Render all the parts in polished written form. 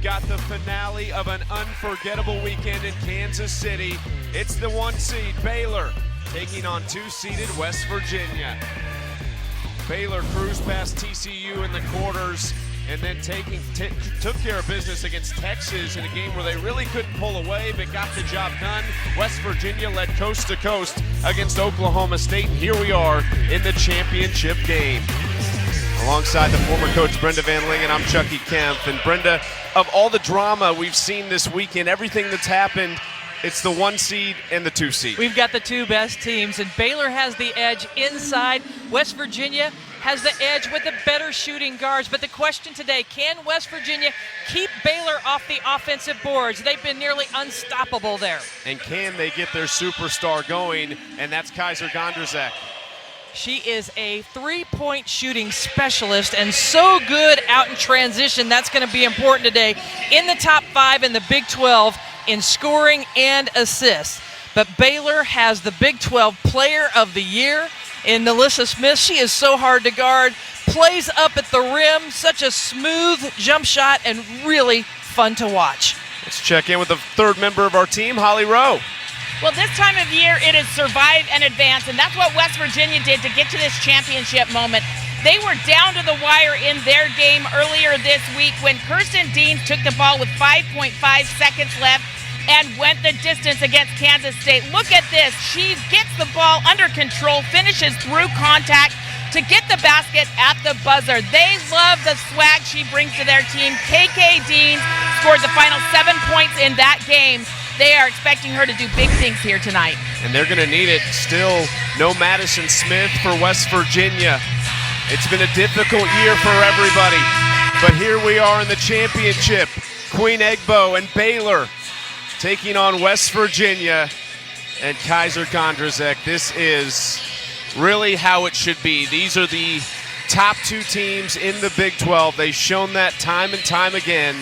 got the finale of an unforgettable weekend in Kansas City. It's the 1 seed, Baylor, taking on 2-seeded West Virginia. Baylor cruised past TCU in the quarters and then took care of business against Texas in a game where they really couldn't pull away but got the job done. West Virginia led coast to coast against Oklahoma State, and here we are in the championship game. Alongside the former coach Brenda Van Lingen, I'm Chucky Kemp. And Brenda, of all the drama we've seen this weekend, everything that's happened, it's the 1 seed and the 2 seed. We've got the two best teams, and Baylor has the edge inside. West Virginia has the edge with the better shooting guards. But the question today, can West Virginia keep Baylor off the offensive boards? They've been nearly unstoppable there. And can they get their superstar going? And that's Kaiser Gondrzak. She is a three-point shooting specialist and so good out in transition. That's going to be important today. In the top 5 in the Big 12 in scoring and assists. But Baylor has the Big 12 Player of the Year in Alyssa Smith. She is so hard to guard, plays up at the rim, such a smooth jump shot, and really fun to watch. Let's check in with the third member of our team, Holly Rowe. Well, this time of year, it is survive and advance, and that's what West Virginia did to get to this championship moment. They were down to the wire in their game earlier this week when Kirsten Deans took the ball with 5.5 seconds left and went the distance against Kansas State. Look at this. She gets the ball under control, finishes through contact to get the basket at the buzzer. They love the swag she brings to their team. KK Deans scored the final 7 points in that game. They are expecting her to do big things here tonight. And they're going to need it. Still no Madison Smith for West Virginia. It's been a difficult year for everybody. But here we are in the championship. Queen Egbo and Baylor taking on West Virginia and Kaiser Gondrzak. This is really how it should be. These are the top 2 teams in the Big 12. They've shown that time and time again.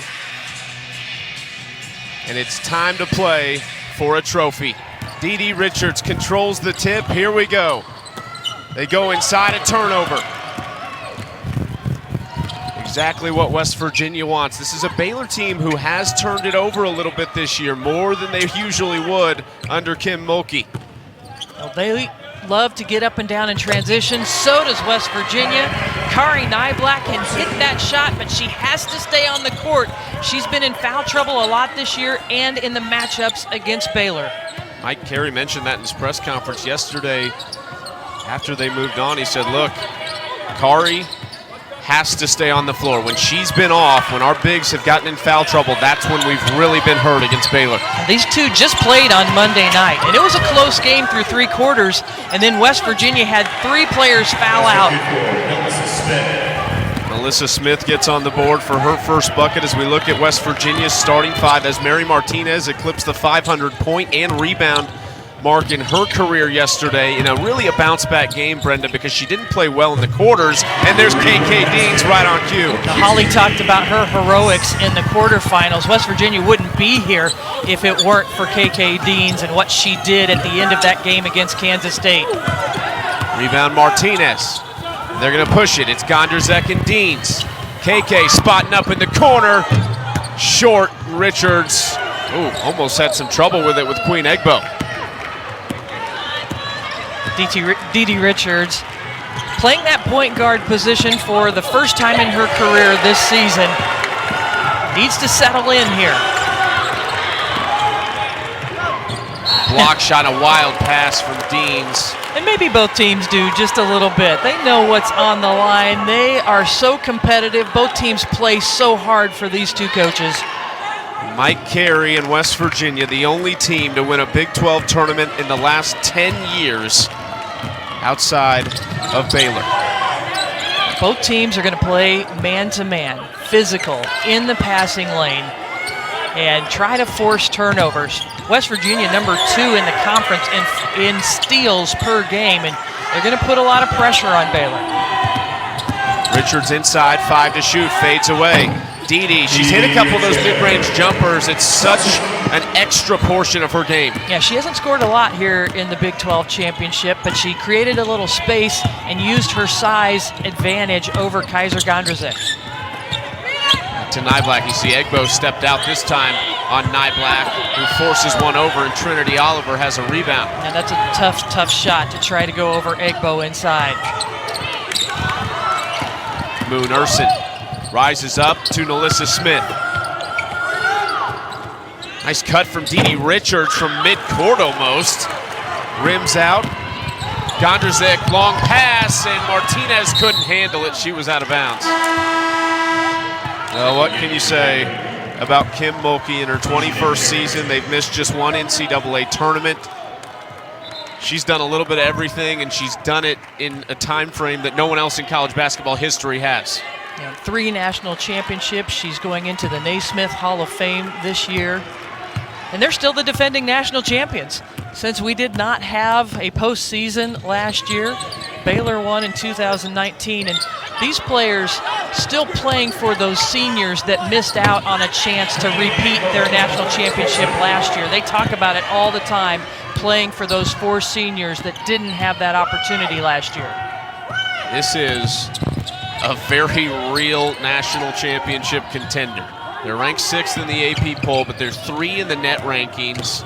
And it's time to play for a trophy. Dee Richards controls the tip. Here we go. They go inside, a turnover. Exactly what West Virginia wants. This is a Baylor team who has turned it over a little bit this year, more than they usually would under Kim Mulkey. Well, they love to get up and down in transition. So does West Virginia. Kari Nyblack can hit that shot, but she has to stay on the court. She's been in foul trouble a lot this year and in the matchups against Baylor. Mike Carey mentioned that in his press conference yesterday after they moved on. He said, look, Kari has to stay on the floor. When she's been off, when our bigs have gotten in foul trouble, that's when we've really been hurt against Baylor. These two just played on Monday night, and it was a close game through 3 quarters, and then West Virginia had 3 players foul out. Alyssa Smith gets on the board for her first bucket as we look at West Virginia's starting 5 as Mary Martinez eclipsed the 500-point and rebound mark in her career yesterday in a really a bounce-back game, Brenda, because she didn't play well in the quarters, and there's KK Deans right on cue. Holly talked about her heroics in the quarterfinals. West Virginia wouldn't be here if it weren't for KK Deans and what she did at the end of that game against Kansas State. Rebound Martinez. They're going to push it. It's Gondrzak and Deans. KK spotting up in the corner. Short. Richards. Ooh, almost had some trouble with it with Queen Egbo. Dee Richards playing that point guard position for the first time in her career this season. Needs to settle in here. Block shot, a wild pass from Deans. And maybe both teams do just a little bit. They know what's on the line. They are so competitive. Both teams play so hard for these two coaches. Mike Carey and West Virginia, the only team to win a Big 12 tournament in the last 10 years outside of Baylor. Both teams are going to play man-to-man, physical, in the passing lane, and try to force turnovers. West Virginia number 2 in the conference in steals per game, and they're going to put a lot of pressure on Baylor. Richards inside, 5 to shoot, fades away. Dee, she's hit a couple of those mid-range jumpers. It's such an extra portion of her game. Yeah, she hasn't scored a lot here in the Big 12 championship, but she created a little space and used her size advantage over Kaiser Gondrzak. back to Nyblack. You see Egbo stepped out this time on Nyblack, who forces one over, and Trinity Oliver has a rebound. And that's a tough shot to try to go over Egbo inside. Moon Urson rises up to Nalissa Smith. Nice cut from Dee Richards from midcourt almost. Rims out. Gondrzak, long pass, and Martinez couldn't handle it. She was out of bounds. What can you say about Kim Mulkey in her 21st season? They've missed just one NCAA tournament. She's done a little bit of everything, and she's done it in a time frame that no one else in college basketball history has. 3 national championships. She's going into the Naismith Hall of Fame this year. And they're still the defending national champions. Since we did not have a postseason last year, Baylor won in 2019, and these players still playing for those seniors that missed out on a chance to repeat their national championship last year. They talk about it all the time, playing for those 4 seniors that didn't have that opportunity last year. This is a very real national championship contender. They're ranked 6th in the AP poll, but they're 3 in the net rankings.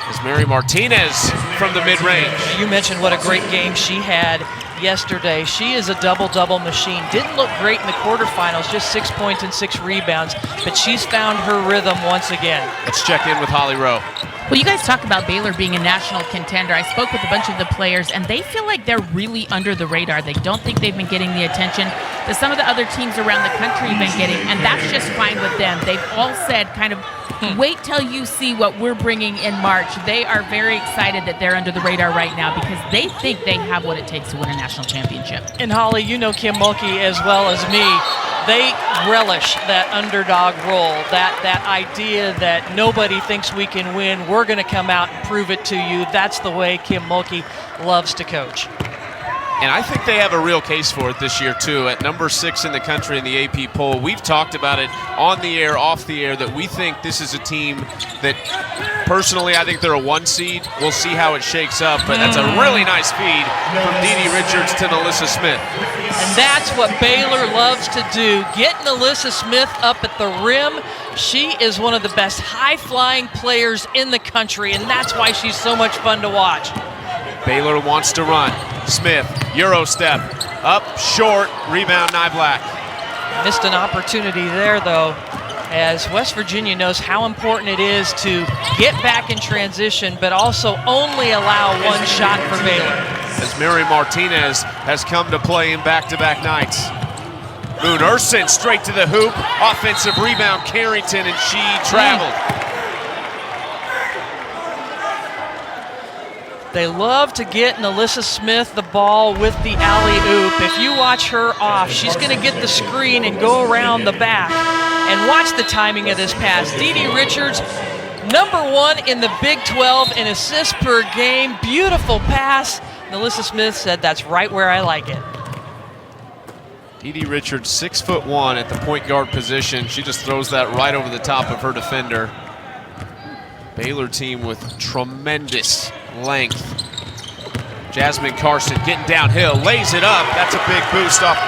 As Mary Martinez from the mid-range. You mentioned what a great game she had yesterday. She is a double-double machine. Didn't look great in the quarterfinals, just 6 points and 6 rebounds, but she's found her rhythm once again. Let's check in with Holly Rowe. Well, you guys talk about Baylor being a national contender. I spoke with a bunch of the players, and they feel like they're really under the radar. They don't think they've been getting the attention that some of the other teams around the country have been getting, and that's just fine with them. They've all said kind of, wait till you see what we're bringing in March. They are very excited that they're under the radar right now because they think they have what it takes to win a national championship. And Holly, you know Kim Mulkey as well as me. They relish that underdog role, that idea that nobody thinks we can win. We're going to come out and prove it to you. That's the way Kim Mulkey loves to coach. And I think they have a real case for it this year, too. At number 6 in the country in the AP poll, we've talked about it on the air, off the air, that we think this is a team that, personally, I think they're a 1 seed. We'll see how it shakes up, but that's a really nice feed from Dee Richards to Nalissa Smith. And that's what Baylor loves to do, get Nalissa Smith up at the rim. She is one of the best high-flying players in the country, and that's why she's so much fun to watch. Baylor wants to run. Smith, Euro step, up, short, rebound, Nyblack. Missed an opportunity there, though, as West Virginia knows how important it is to get back in transition, but also only allow 1 shot for Baylor. As Mary Martinez has come to play in back-to-back nights. Moon Urson straight to the hoop, offensive rebound, Carrington, and she traveled. They love to get Nalissa Smith the ball with the alley-oop. If you watch her off, she's going to get the screen and go around the back. And watch the timing of this pass. Dee Richards, number 1 in the Big 12 in assists per game. Beautiful pass. Nalissa Smith said, that's right where I like it. Dee Richards, 6'1" at the point guard position. She just throws that right over the top of her defender. Baylor team with tremendous length. Jasmine Carson getting downhill, lays it up. That's a big boost off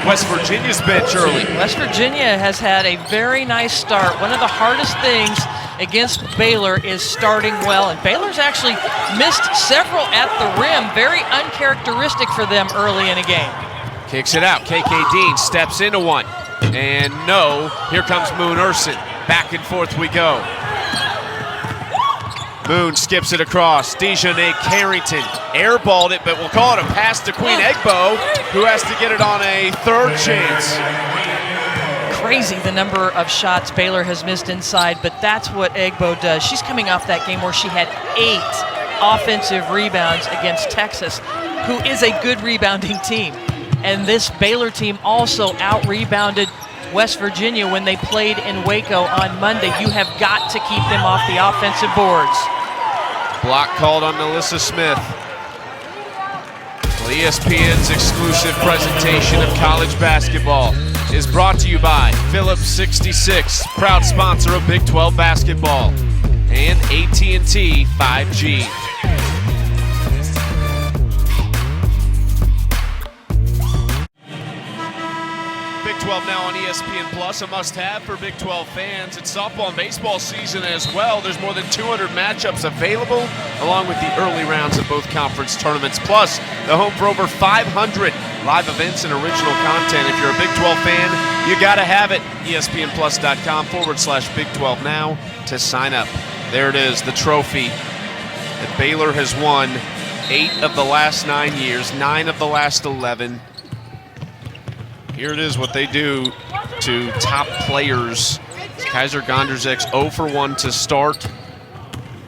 West Virginia's bench early. West Virginia has had a very nice start. One of the hardest things against Baylor is starting well, and Baylor's actually missed several at the rim. Very uncharacteristic for them early in a game. Kicks it out. KK Dean steps into one. And no, here comes Moon Urson. Back and forth we go. Moon skips it across. Dejanay Carrington airballed it, but we'll call it a pass to Queen Egbo, who has to get it on a 3rd chance. Crazy the number of shots Baylor has missed inside, but that's what Egbo does. She's coming off that game where she had 8 offensive rebounds against Texas, who is a good rebounding team. And this Baylor team also out-rebounded West Virginia when they played in Waco on Monday. You have got to keep them off the offensive boards. Block called on Nalissa Smith. Well, ESPN's exclusive presentation of college basketball is brought to you by Phillips 66, proud sponsor of Big 12 basketball, and AT&T 5G. Big 12 now on ESPN Plus, a must-have for Big 12 fans. It's softball and baseball season as well. There's more than 200 matchups available, along with the early rounds of both conference tournaments, plus the home for over 500 live events and original content. If you're a Big 12 fan, you gotta have it. ESPNplus.com/Big 12 now to sign up. There it is, the trophy that Baylor has won 8 of the last 9 years, 9 of the last 11. Here it is, what they do to top players. Kaiser Gondrzek's 0 for 1 to start.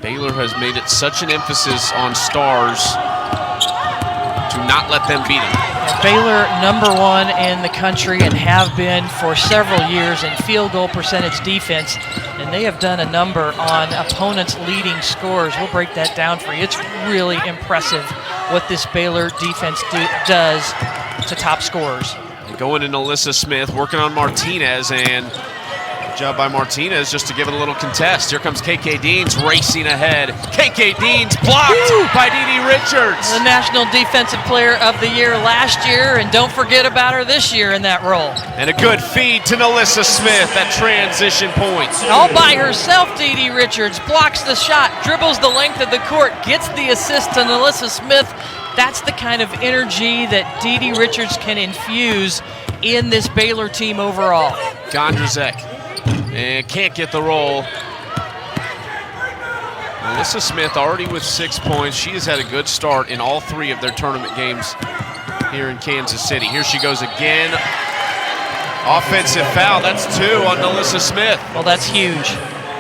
Baylor has made it such an emphasis on stars to not let them beat them. Baylor #1 in the country and have been for several years in field goal percentage defense, and they have done a number on opponents' leading scores. We'll break that down for you. It's really impressive what this Baylor defense does to top scorers. And going to Alyssa Smith, working on Martinez, and good job by Martinez just to give it a little contest. Here comes KK Deans racing ahead. KK Deans blocked by Dee Richards. The National Defensive Player of the Year last year, and don't forget about her this year in that role. And a good feed to Alyssa Smith at transition point. All by herself, Dee Richards blocks the shot, dribbles the length of the court, gets the assist to Alyssa Smith. That's the kind of energy that Dee Richards can infuse in this Baylor team overall. Gondrzek. And can't get the roll. Alyssa Smith already with 6 points. She has had a good start in all 3 of their tournament games here in Kansas City. Here she goes again. Offensive foul, that's 2 on Alyssa Smith. Well, that's huge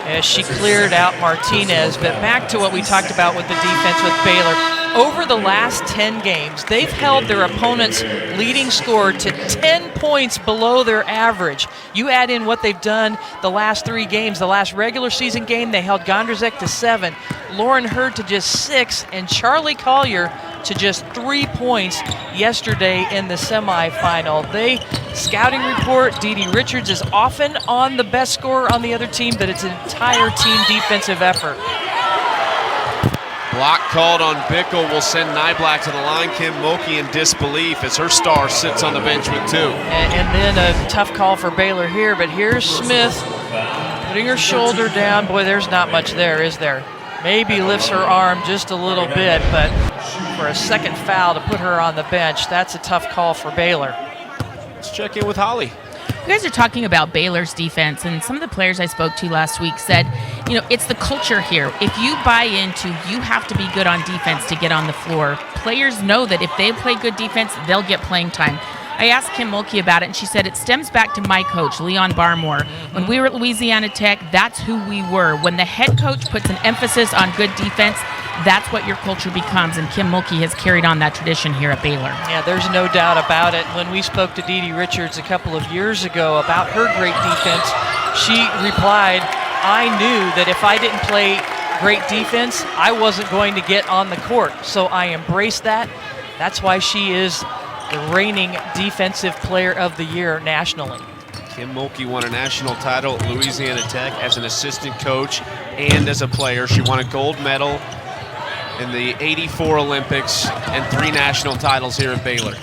as she cleared out Martinez. But back to what we talked about with the defense with Baylor. Over the last 10 games, they've held their opponent's leading score to 10 points below their average. You add in what they've done the last 3 games. The last regular season game, they held Gondrzek to 7, Lauren Hurd to just 6, and Charlie Collier to just 3 points yesterday in the semifinal. Scouting report, Dee Richards is often on the best scorer on the other team, but it's an entire team defensive effort. Block called on Bickle will send Nyblack to the line. Kim Mulkey in disbelief as her star sits on the bench with 2. And then a tough call for Baylor here, but here's Smith putting her shoulder down. Boy, there's not much there, is there? Maybe lifts her arm just a little bit, but for a second foul to put her on the bench, that's a tough call for Baylor. Let's check in with Holly. You guys are talking about Baylor's defense, and some of the players I spoke to last week said, it's the culture here. If you buy into you have to be good on defense to get on the floor, players know that if they play good defense, they'll get playing time. I asked Kim Mulkey about it, and she said it stems back to my coach, Leon Barmore. When we were at Louisiana Tech, that's who we were. When the head coach puts an emphasis on good defense, that's what your culture becomes, and Kim Mulkey has carried on that tradition here at Baylor. Yeah, there's no doubt about it. When we spoke to Dee Richards a couple of years ago about her great defense, she replied, I knew that if I didn't play great defense, I wasn't going to get on the court. So I embraced that. That's why she is the reigning Defensive Player of the Year nationally. Kim Mulkey won a national title at Louisiana Tech as an assistant coach and as a player. She won a gold medal in the '84 Olympics and 3 national titles here at Baylor.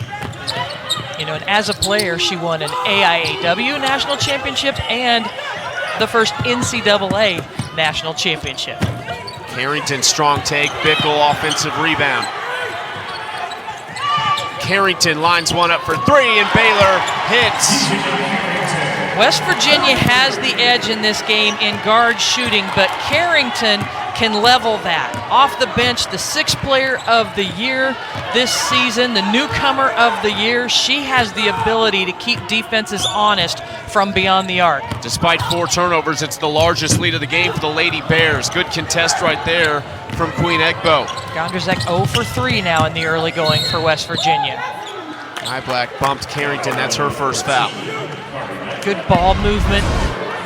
And as a player, she won an AIAW national championship and the first NCAA national championship. Carrington strong take, Bickle offensive rebound. Carrington lines one up for 3 and Baylor hits. West Virginia has the edge in this game in guard shooting, but Carrington can level that. Off the bench, the 6th player of the year this season, the newcomer of the year. She has the ability to keep defenses honest from beyond the arc. Despite 4 turnovers, it's the largest lead of the game for the Lady Bears. Good contest right there from Queen Egbo. Gondrzek 0 for 3 now in the early going for West Virginia. Nyblack bumped Carrington, that's her first foul. Good ball movement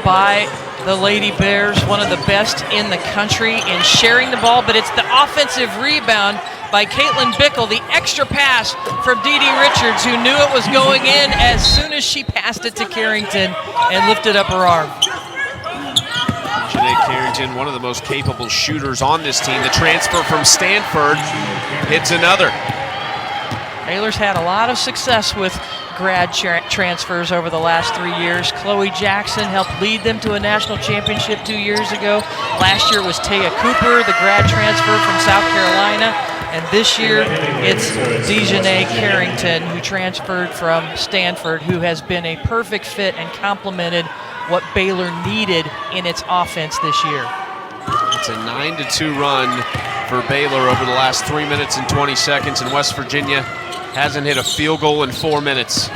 by the Lady Bears, one of the best in the country in sharing the ball, but it's the offensive rebound by Caitlin Bickle, the extra pass from Dee Richards, who knew it was going in as soon as she passed it to Carrington and lifted up her arm. Janae Carrington, one of the most capable shooters on this team. The transfer from Stanford hits another. Baylor's had a lot of success with grad transfers over the last 3 years. Chloe Jackson helped lead them to a national championship 2 years ago. Last year it was Taya Cooper, the grad transfer from South Carolina. And this year it's Dejanay Carrington, who transferred from Stanford, who has been a perfect fit and complemented what Baylor needed in its offense this year. It's a 9-2 run for Baylor over the last 3 minutes and 20 seconds, and West Virginia hasn't hit a field goal in 4 minutes.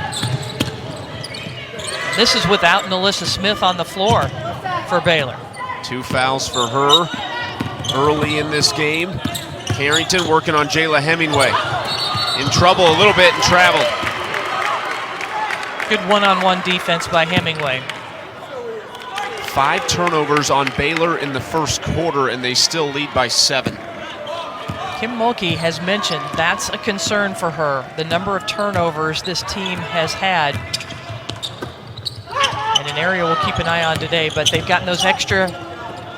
This is without Nalissa Smith on the floor for Baylor. 2 fouls for her early in this game. Carrington working on Jayla Hemingway. In trouble a little bit and traveled. Good one-on-one defense by Hemingway. 5 turnovers on Baylor in the first quarter, and they still lead by 7. Kim Mulkey has mentioned that's a concern for her, the number of turnovers this team has had. And an area we'll keep an eye on today, but they've gotten those extra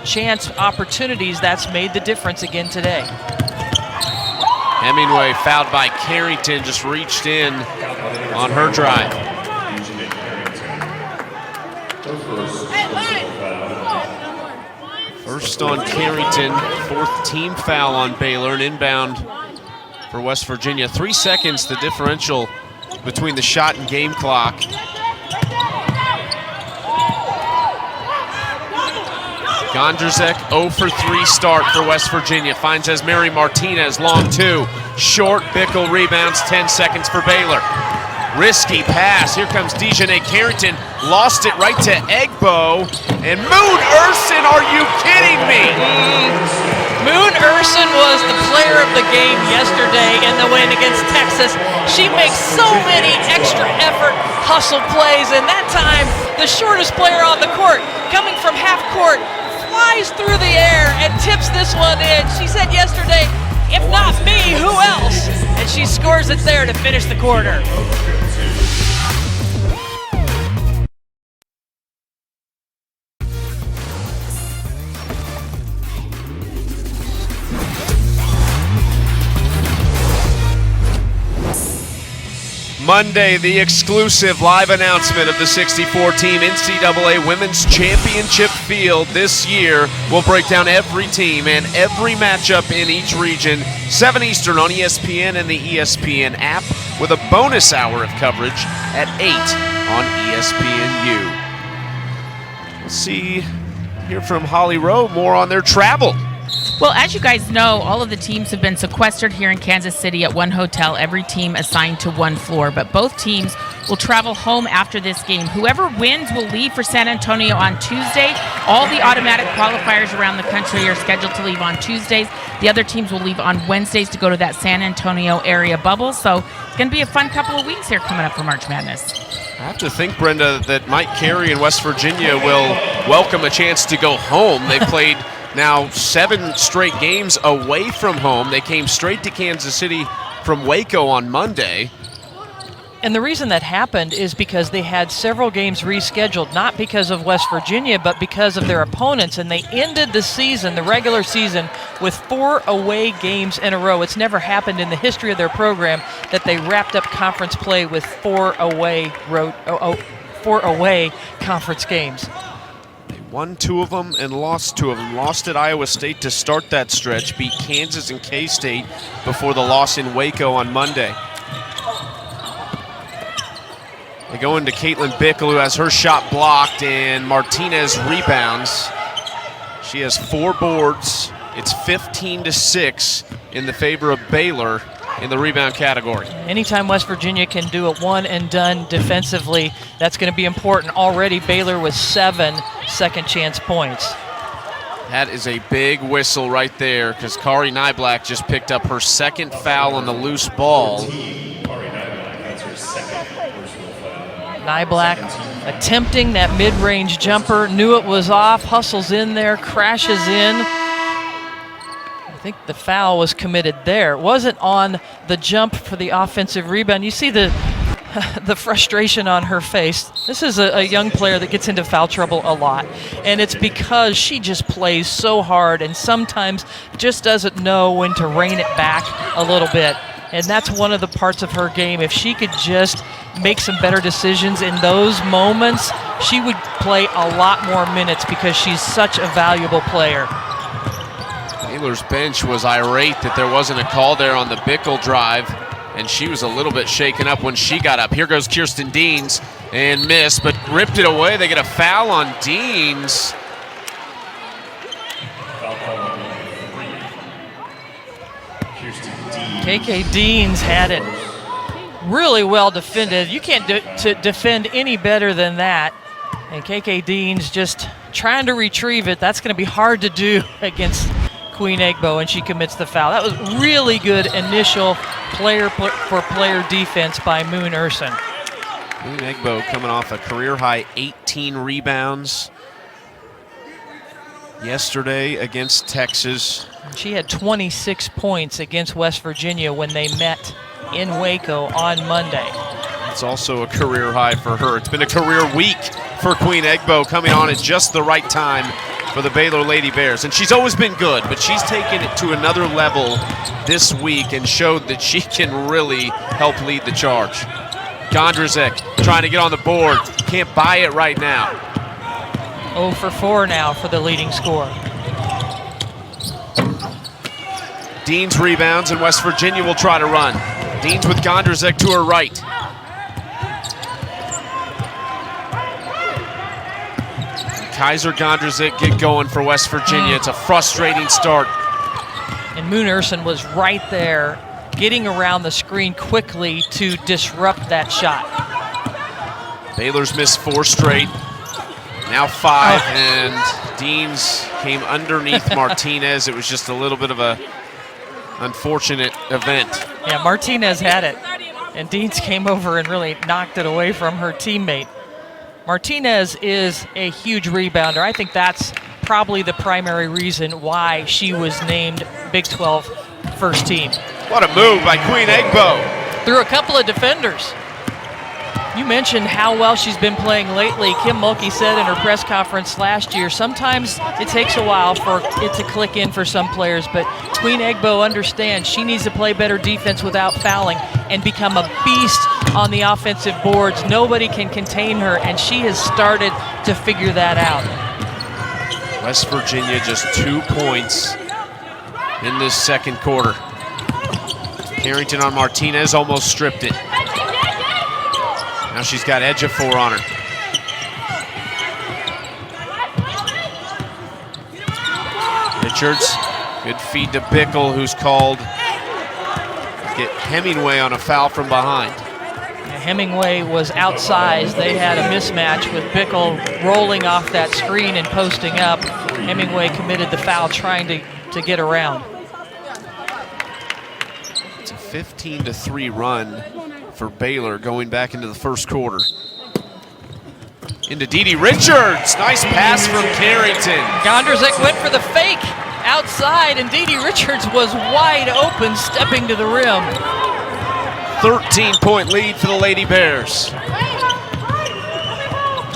chance opportunities. That's made the difference again today. Hemingway fouled by Carrington, just reached in on her drive. First on Carrington, 4th team foul on Baylor, and inbound for West Virginia. 3 seconds, the differential between the shot and game clock. Gondrzak 0 for 3 start for West Virginia. Finds Esmeri Martinez, long 2. Short, Bickle rebounds, 10 seconds for Baylor. Risky pass, here comes Dejanay Carrington. Lost it right to Egbo. And Moon Ursin, are you kidding me? Moon Ursin was the player of the game yesterday in the win against Texas. She makes so many extra effort hustle plays, and that time the shortest player on the court, coming from half court, flies through the air and tips this one in. She said yesterday, if not me, who else? And she scores it there to finish the quarter. Monday, the exclusive live announcement of the 64-team NCAA Women's Championship field this year. We'll break down every team and every matchup in each region, 7 Eastern on ESPN and the ESPN app, with a bonus hour of coverage at 8 on ESPNU. We'll hear from Holly Rowe more on their travel. Well, as you guys know, all of the teams have been sequestered here in Kansas City at one hotel, every team assigned to one floor. But both teams will travel home after this game. Whoever wins will leave for San Antonio on Tuesday. All the automatic qualifiers around the country are scheduled to leave on Tuesdays. The other teams will leave on Wednesdays to go to that San Antonio area bubble. So it's going to be a fun couple of weeks here coming up for March Madness. I have to think, Brenda, that Mike Carey in West Virginia will welcome a chance to go home. They played now 7 straight games away from home. They came straight to Kansas City from Waco on Monday. And the reason that happened is because they had several games rescheduled, not because of West Virginia, but because of their opponents. And they ended the season, the regular season, with 4 away games in a row. It's never happened in the history of their program that they wrapped up conference play with 4 away conference games. Won 2 of them and lost 2 of them. Lost at Iowa State to start that stretch. Beat Kansas and K-State before the loss in Waco on Monday. They go into Caitlin Bickle, who has her shot blocked, and Martinez rebounds. She has 4 boards. It's 15-6 in the favor of Baylor in the rebound category. Anytime West Virginia can do a one and done defensively, that's going to be important. Already Baylor with 7 second chance points. That is a big whistle right there, because Kari Nyblack just picked up her 2nd foul on the loose ball. Nyblack attempting that mid-range jumper, knew it was off, hustles in there, crashes in. I think the foul was committed there. It wasn't on the jump for the offensive rebound. You see the frustration on her face. This is a young player that gets into foul trouble a lot, and it's because she just plays so hard and sometimes just doesn't know when to rein it back a little bit. And that's one of the parts of her game. If she could just make some better decisions in those moments, she would play a lot more minutes because she's such a valuable player. Baylor's bench was irate that there wasn't a call there on the Bickle drive, and she was a little bit shaken up when she got up. Here goes Kirsten Deans, and missed, but ripped it away. They get a foul on Deans. KK Deans had it really well defended. You can't defend any better than that. And KK Deans just trying to retrieve it. That's going to be hard to do against Queen Egbo, and she commits the foul. That was really good initial player-for-player defense by Moon Urson. Queen Egbo coming off a career-high 18 rebounds yesterday against Texas. She had 26 points against West Virginia when they met in Waco on Monday. It's also a career high for her. It's been a career week for Queen Egbo, coming on at just the right time for the Baylor Lady Bears. And she's always been good, but she's taken it to another level this week and showed that she can really help lead the charge. Gondrzak trying to get on the board. Can't buy it right now. 0 for 4 now for the leading scorer. Deans rebounds, and West Virginia will try to run. Deans with Gondrzak to her right. Kaiser Gondrzak get going for West Virginia. It's a frustrating start. And Moon Urson was right there, getting around the screen quickly to disrupt that shot. Baylor's missed 4 straight. Now 5, and Deans came underneath Martinez. It was just a little bit of a unfortunate event. Yeah, Martinez had it, and Deans came over and really knocked it away from her teammate. Martinez is a huge rebounder. I think that's probably the primary reason why she was named Big 12 first team. What a move by Queen Egbo. Through a couple of defenders. You mentioned how well she's been playing lately. Kim Mulkey said in her press conference last year, sometimes it takes a while for it to click in for some players, but Queen Egbo understands she needs to play better defense without fouling and become a beast on the offensive boards. Nobody can contain her, and she has started to figure that out. West Virginia just 2 points in this second quarter. Carrington on Martinez, almost stripped it. Now she's got Ejiofor on her. Richards, good feed to Bickle, who's called. Get Hemingway on a foul from behind. Hemingway was outsized. They had a mismatch with Bickle rolling off that screen and posting up. Hemingway committed the foul trying to get around. It's a 15-3 run for Baylor going back into the first quarter. Into Didi Richards. Nice pass from Carrington. Gondrzak went for the fake outside, and Didi Richards was wide open, stepping to the rim. 13-point lead for the Lady Bears.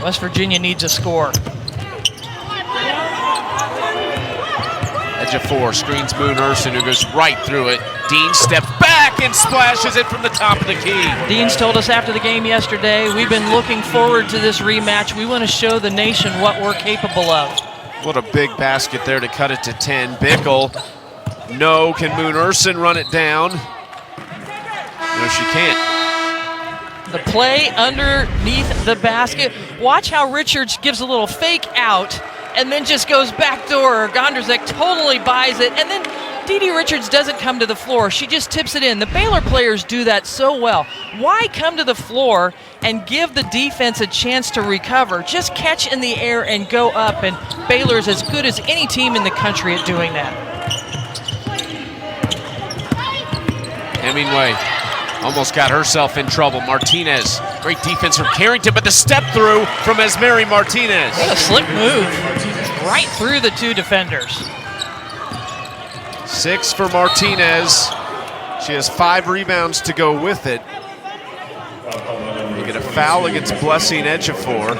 West Virginia needs a score. Ejiofor screens Moon Urson, who goes right through it. Dean steps back and splashes it from the top of the key. Deans told us after the game yesterday, we've been looking forward to this rematch. We want to show the nation what we're capable of. What a big basket there to cut it to 10. Bickle, no. Can Moon Urson run it down? No, she can't. The play underneath the basket. Watch how Richards gives a little fake out and then just goes backdoor. Gondrzak totally buys it, and then Didi Richards doesn't come to the floor. She just tips it in. The Baylor players do that so well. Why come to the floor and give the defense a chance to recover? Just catch in the air and go up, and Baylor's as good as any team in the country at doing that. Hemingway almost got herself in trouble. Martinez, great defense from Carrington, but the step through from Esmeri Martinez. What a slick move. Right through the 2 defenders. 6 for Martinez. She has 5 rebounds to go with it. You get a foul against Blessing Ejiofor.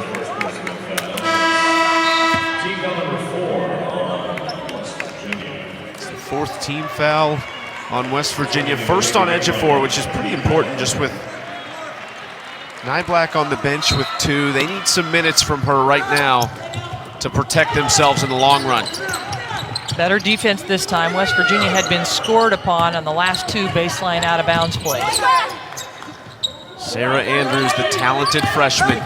It's the 4th team foul on West Virginia. First on Ejiofor, which is pretty important just with Nyblack on the bench with 2. They need some minutes from her right now to protect themselves in the long run. Better defense this time. West Virginia had been scored upon on the last 2 baseline out of bounds plays. Sarah Andrews, the talented freshman,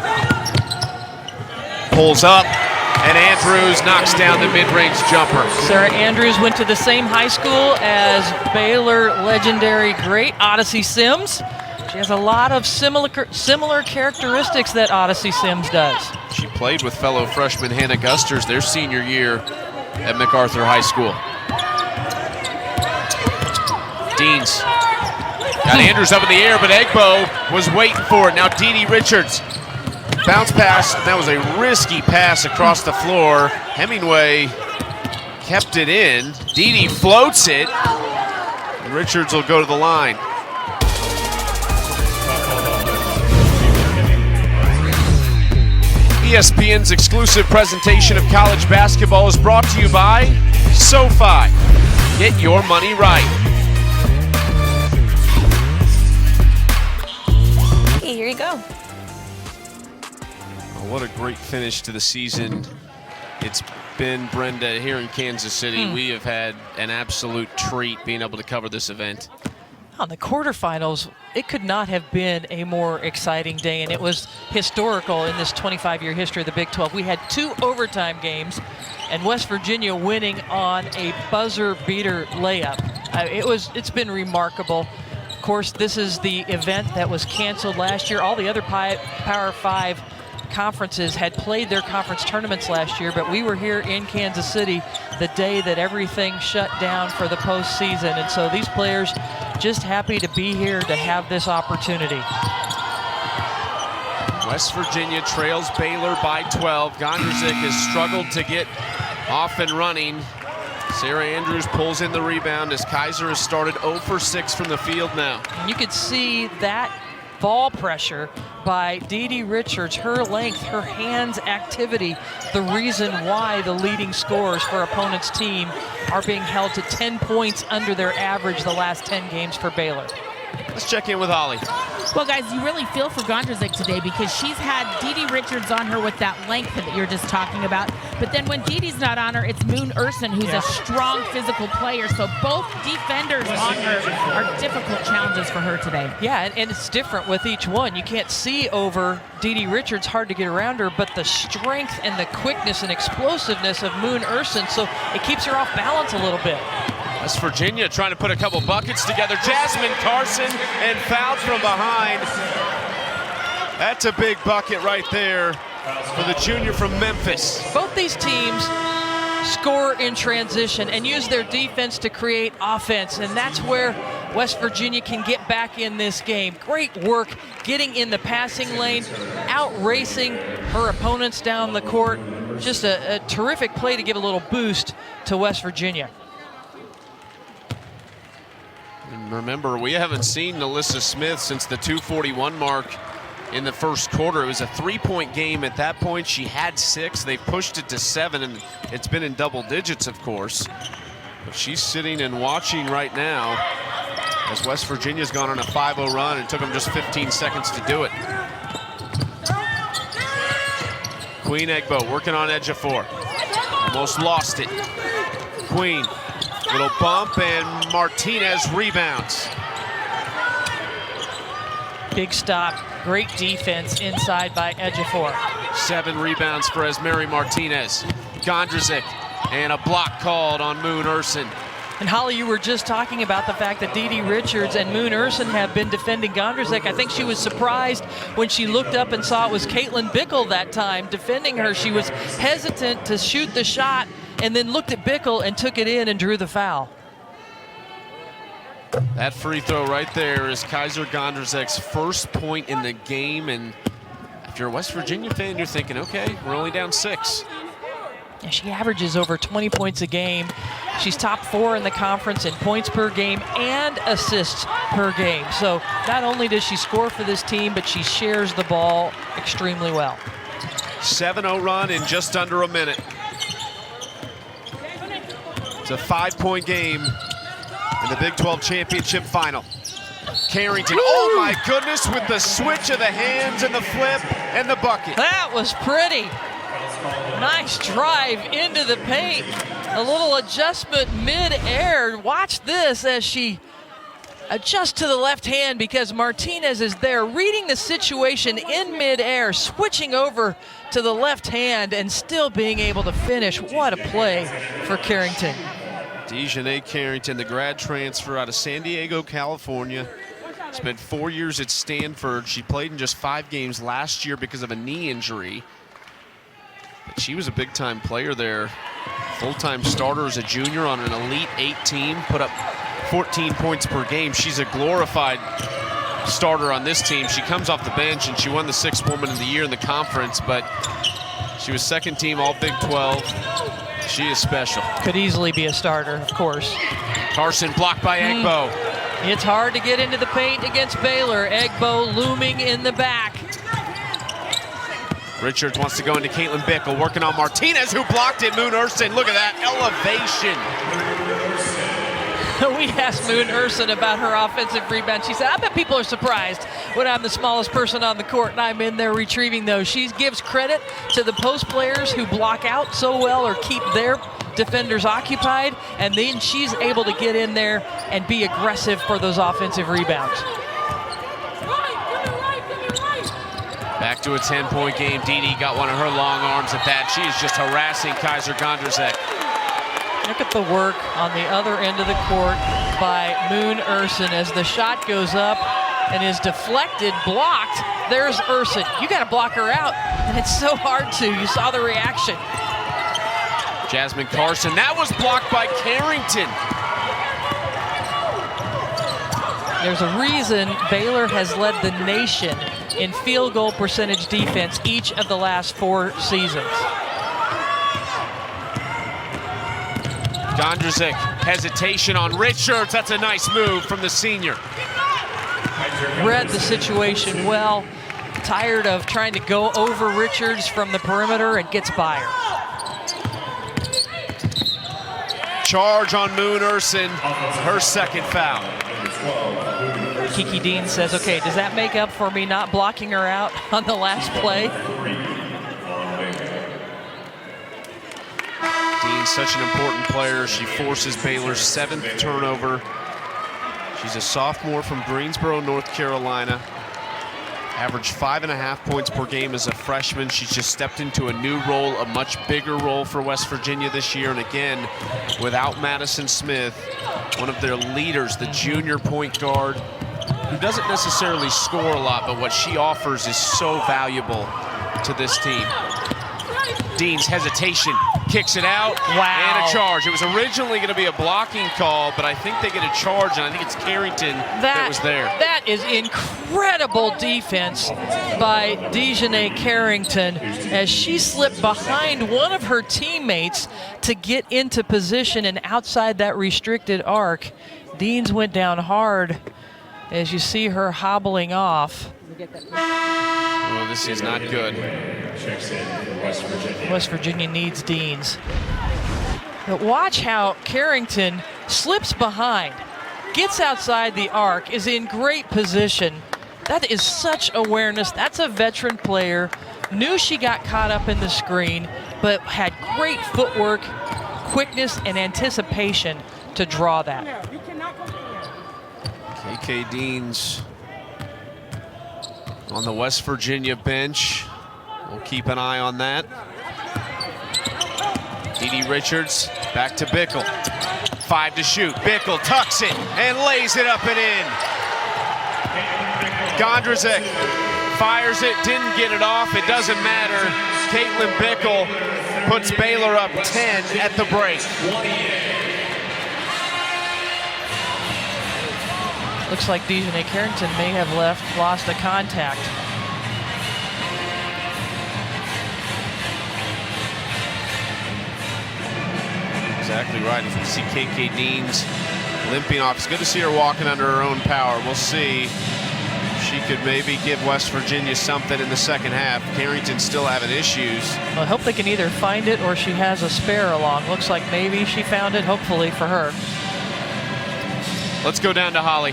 pulls up, and Andrews knocks down the mid-range jumper. Sarah Andrews went to the same high school as Baylor legendary great Odyssey Sims. She has a lot of similar characteristics that Odyssey Sims does. She played with fellow freshman Hannah Gusters their senior year at MacArthur High School. Deans got Andrews up in the air, but Egbo was waiting for it. Now Dee Dee Richards. Bounce pass. That was a risky pass across the floor. Hemingway kept it in. Dee Dee floats it. And Richards will go to the line. ESPN's exclusive presentation of college basketball is brought to you by SoFi. Get your money right. Hey, here you go. Oh, what a great finish to the season it's been, Brenda, here in Kansas City. We have had an absolute treat being able to cover this event. On the quarterfinals, it could not have been a more exciting day, and it was historical in this 25-year history of the Big 12. We had 2 overtime games, and West Virginia winning on a buzzer beater layup. It's been remarkable. Of course, this is the event that was canceled last year. All the other Power 5 conferences had played their conference tournaments last year, but we were here in Kansas City the day that everything shut down for the postseason, and so these players just happy to be here to have this opportunity. West Virginia trails Baylor by 12. Gondrzik has struggled to get off and running. Sarah Andrews pulls in the rebound as Kaiser has started 0 for 6 from the field now. And you could see that ball pressure by Dee Dee Richards, her length, her hands activity, the reason why the leading scorers for opponent's team are being held to 10 points under their average the last 10 games for Baylor. Let's check in with Holly. Well, guys, you really feel for Gondrzik today because she's had Dee Dee Richards on her with that length that you're just talking about. But then when Dee Dee's not on her, it's Moon Urson, who's a strong physical player. So both defenders on her are difficult challenges for her today. Yeah, and it's different with each one. You can't see over Dee Dee Richards, hard to get around her, but the strength and the quickness and explosiveness of Moon Urson, so it keeps her off balance a little bit. West Virginia trying to put a couple buckets together. Jasmine Carson and fouled from behind. That's a big bucket right there for the junior from Memphis. Both these teams score in transition and use their defense to create offense, and that's where West Virginia can get back in this game. Great work getting in the passing lane, out-racing her opponents down the court. Just a terrific play to give a little boost to West Virginia. And remember, we haven't seen Alyssa Smith since the 2:41 mark in the first quarter. It was a 3-point game at that point. She had 6. They pushed it to 7, and it's been in double digits, of course. But she's sitting and watching right now as West Virginia's gone on a 5-0 run. It took them just 15 seconds to do it. Queen Egbo working on Ejiofor. Almost lost it. Queen. Little bump, and Martinez rebounds. Big stop, great defense inside by Ejiofor. 7 rebounds for Esmeri Martinez. Gondrzik, and a block called on Moon Urson. And Holly, you were just talking about the fact that Dee Dee Richards and Moon Urson have been defending Gondrzik. I think she was surprised when she looked up and saw it was Caitlin Bickle that time defending her. She was hesitant to shoot the shot and then looked at Bickle and took it in and drew the foul. That free throw right there is Kaiser Gondrzik's first point in the game, and if you're a West Virginia fan, you're thinking, okay, we're only down 6. Yeah, she averages over 20 points a game. She's top 4 in the conference in points per game and assists per game. So not only does she score for this team, but she shares the ball extremely well. 7-0 run in just under a minute. It's a 5-point game in the Big 12 championship final. Carrington, oh my goodness, with the switch of the hands and the flip and the bucket. That was pretty. Nice drive into the paint. A little adjustment mid-air. Watch this as she adjusts to the left hand because Martinez is there reading the situation in mid-air, switching over to the left hand and still being able to finish. What a play for Carrington. Dejanay Carrington, the grad transfer out of San Diego, California. Spent 4 years at Stanford. She played in just 5 games last year because of a knee injury. But she was a big-time player there. Full-time starter as a junior on an Elite 8 team, put up 14 points per game. She's a glorified starter on this team. She comes off the bench and she won the 6th Woman of the Year in the conference, but she was 2nd team All Big 12. She is special. Could easily be a starter, of course. Carson blocked by Egbo. It's hard to get into the paint against Baylor. Egbo looming in the back. Richards wants to go into Caitlin Bickle, working on Martinez, who blocked it. Moon Urson, look at that elevation. We asked Moon Urson about her offensive rebound. She said, I bet people are surprised when I'm the smallest person on the court and I'm in there retrieving those. She gives credit to the post players who block out so well or keep their defenders occupied, and then she's able to get in there and be aggressive for those offensive rebounds. Back to a 10-point game. Didi got one of her long arms at that. She is just harassing Kaiser Gondrzek. Look at the work on the other end of the court by Moon Urson as the shot goes up and is deflected, blocked. There's Urson. You got to block her out, and it's so hard to. You saw the reaction. Jasmine Carson, that was blocked by Carrington. There's a reason Baylor has led the nation in field goal percentage defense each of the last 4 seasons. Gondrzek, hesitation on Richards. That's a nice move from the senior. Read the situation well. Tired of trying to go over Richards from the perimeter and gets by her. Charge on Moon Urson, her 2nd foul. Kiki Dean says, okay, does that make up for me not blocking her out on the last play? Dean's such an important player. She forces Baylor's 7th turnover. She's a sophomore from Greensboro, North Carolina. Averaged 5.5 points per game as a freshman. She's just stepped into a new role, a much bigger role for West Virginia this year. And again, without Madison Smith, one of their leaders, the junior point guard, who doesn't necessarily score a lot, but what she offers is so valuable to this team. Dean's hesitation, kicks it out, wow. And a charge. It was originally going to be a blocking call, but I think they get a charge, and I think it's Carrington that was there. That is incredible defense by Dejanay Carrington as she slipped behind one of her teammates to get into position and outside that restricted arc. Deans went down hard as you see her hobbling off. Well, this is not good. West Virginia needs Deans. But watch how Carrington slips behind, gets outside the arc, is in great position. That is such awareness. That's a veteran player. Knew she got caught up in the screen, but had great footwork, quickness, and anticipation to draw that. KK Deans on the West Virginia bench. We'll keep an eye on that. Didi Richards back to Bickle. 5 to shoot. Bickle tucks it and lays it up and in. Gondrzek fires it, didn't get it off. It doesn't matter. Caitlin Bickle puts Baylor up 10 at the break. Looks like Dejanay Carrington may have lost a contact. Exactly right. If we see KK Deans limping off, it's good to see her walking under her own power. We'll see if she could maybe give West Virginia something in the 2nd half. Carrington's still having issues. Well, I hope they can either find it or she has a spare along. Looks like maybe she found it, hopefully for her. Let's go down to Holly.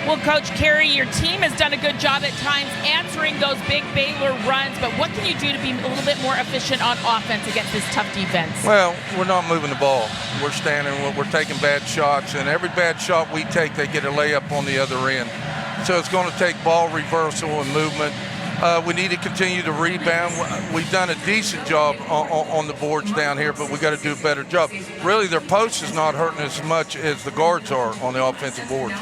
Well, Coach Carey, your team has done a good job at times answering those big Baylor runs, but what can you do to be a little bit more efficient on offense against this tough defense? Well, we're not moving the ball. We're standing, we're taking bad shots, and every bad shot we take, they get a layup on the other end. So it's going to take ball reversal and movement. We need to continue to rebound. We've done a decent job on the boards down here, but we got to do a better job. Really, their post is not hurting as much as the guards are on the offensive boards.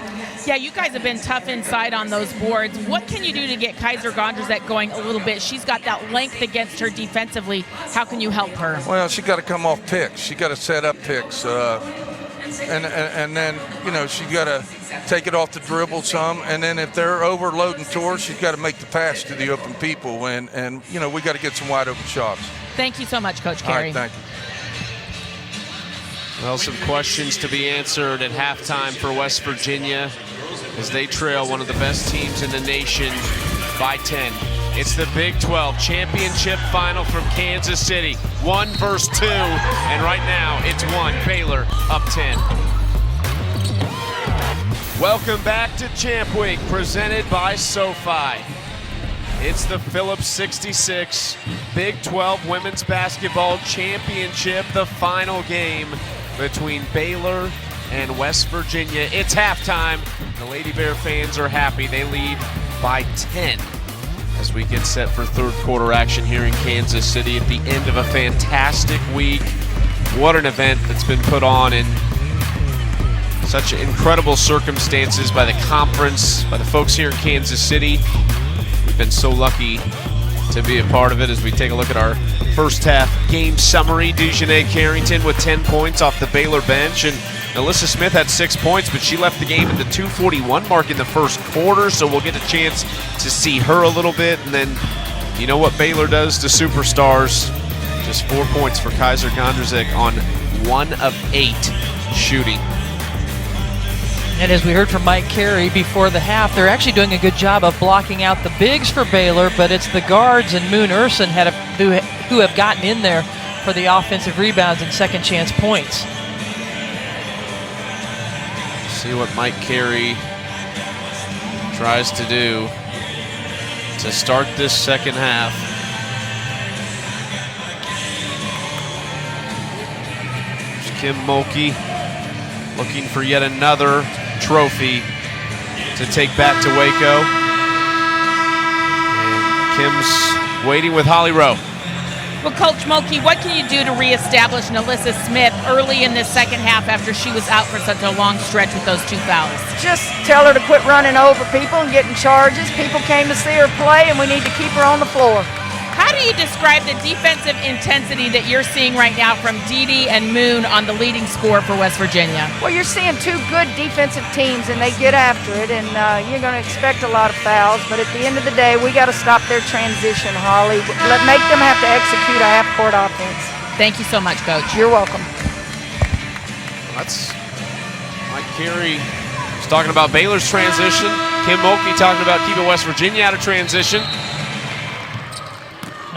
Yeah, you guys have been tough inside on those boards. What can you do to get Kaiser Gondrzek going a little bit? She's got that length against her defensively. How can you help her? Well, she got to come off picks. She got to set up picks. And then, you know, she's got to take it off the dribble some. And then if they're overloading to her, she's got to make the pass to the open people. And you know, we got to get some wide open shots. Thank you so much, Coach Carey. All right, thank you. Well, some questions to be answered at halftime for West Virginia as they trail one of the best teams in the nation by 10. It's the Big 12 championship final from Kansas City. 1 versus 2, and right now it's 1. Baylor up 10. Welcome back to Champ Week, presented by SoFi. It's the Phillips 66 Big 12 Women's Basketball Championship, the final game between Baylor and West Virginia. It's halftime. The Lady Bear fans are happy. They lead by 10 as we get set for third quarter action here in Kansas City at the end of a fantastic week. What an event that's been put on in such incredible circumstances by the conference, by the folks here in Kansas City. We've been so lucky to be a part of it as we take a look at our first half game summary. Dejanay Carrington with 10 points off the Baylor bench, and Alyssa Smith had 6 points, but she left the game at the 2:41 mark in the first quarter, so we'll get a chance to see her a little bit. And then, you know what Baylor does to superstars? Just 4 points for Kaiser Gondrzek on 1 of 8 shooting. And as we heard from Mike Carey before the half, they're actually doing a good job of blocking out the bigs for Baylor, but it's the guards and Moon Urson who have gotten in there for the offensive rebounds and second chance points. See what Mike Carey tries to do to start this second half. There's Kim Mulkey looking for yet another trophy to take back to Waco. And Kim's waiting with Holly Rowe. Well, Coach Mulkey, what can you do to reestablish Alyssa Smith early in this second half after she was out for such a long stretch with those 2 fouls? Just tell her to quit running over people and getting charges. People came to see her play, and we need to keep her on the floor. How do you describe the defensive intensity that you're seeing right now from Dee and Moon on the leading scorer for West Virginia? Well, you're seeing 2 good defensive teams, and they get after it, and you're going to expect a lot of fouls. But at the end of the day, we got to stop their transition, Holly. Make them have to execute a half-court offense. Thank you so much, Coach. You're welcome. That's Mike Carey was talking about Baylor's transition. Kim Mulkey talking about keeping West Virginia out of transition.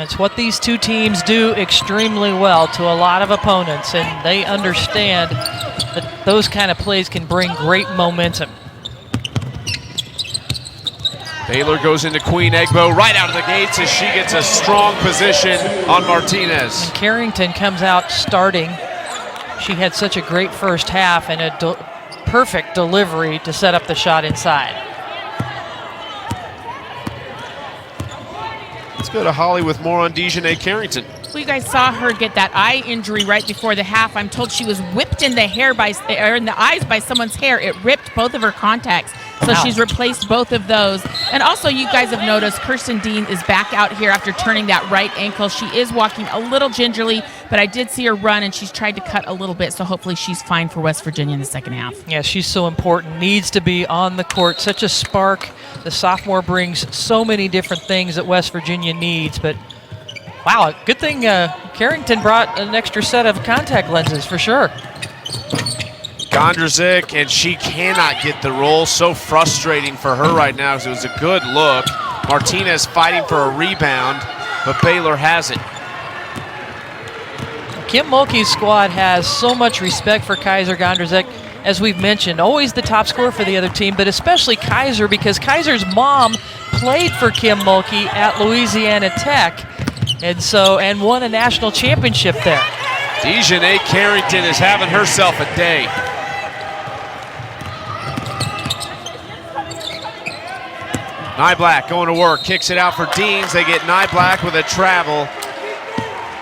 It's what these two teams do extremely well to a lot of opponents, and they understand that those kind of plays can bring great momentum. Baylor goes into Queen Egbo right out of the gates as she gets a strong position on Martinez. And Carrington comes out starting. She had such a great first half and a perfect delivery to set up the shot inside. Let's go to Holly with more on Dejanay Carrington. Well, you guys saw her get that eye injury right before the half. I'm told she was whipped in the hair or in the eyes by someone's hair. It ripped both of her contacts. So Wow. she's replaced both of those. And also, you guys have noticed Kirsten Dean is back out here after turning that right ankle. She is walking a little gingerly, but I did see her run, and she's tried to cut a little bit. So hopefully she's fine for West Virginia in the second half. Yeah, she's so important. Needs to be on the court. Such a spark. The sophomore brings so many different things that West Virginia needs. But, wow, good thing Carrington brought an extra set of contact lenses for sure. Gondrzek, and she cannot get the roll. So frustrating for her right now because it was a good look. Martinez fighting for a rebound, but Baylor has it. Kim Mulkey's squad has so much respect for Kaiser Gondrzek. as we've mentioned, always the top scorer for the other team, but especially Kaiser, because Kaiser's mom played for Kim Mulkey at Louisiana Tech, and won a national championship there. Dejanay Carrington is having herself a day. Nyblack going to work, kicks it out for Deans. They get Nyblack with a travel.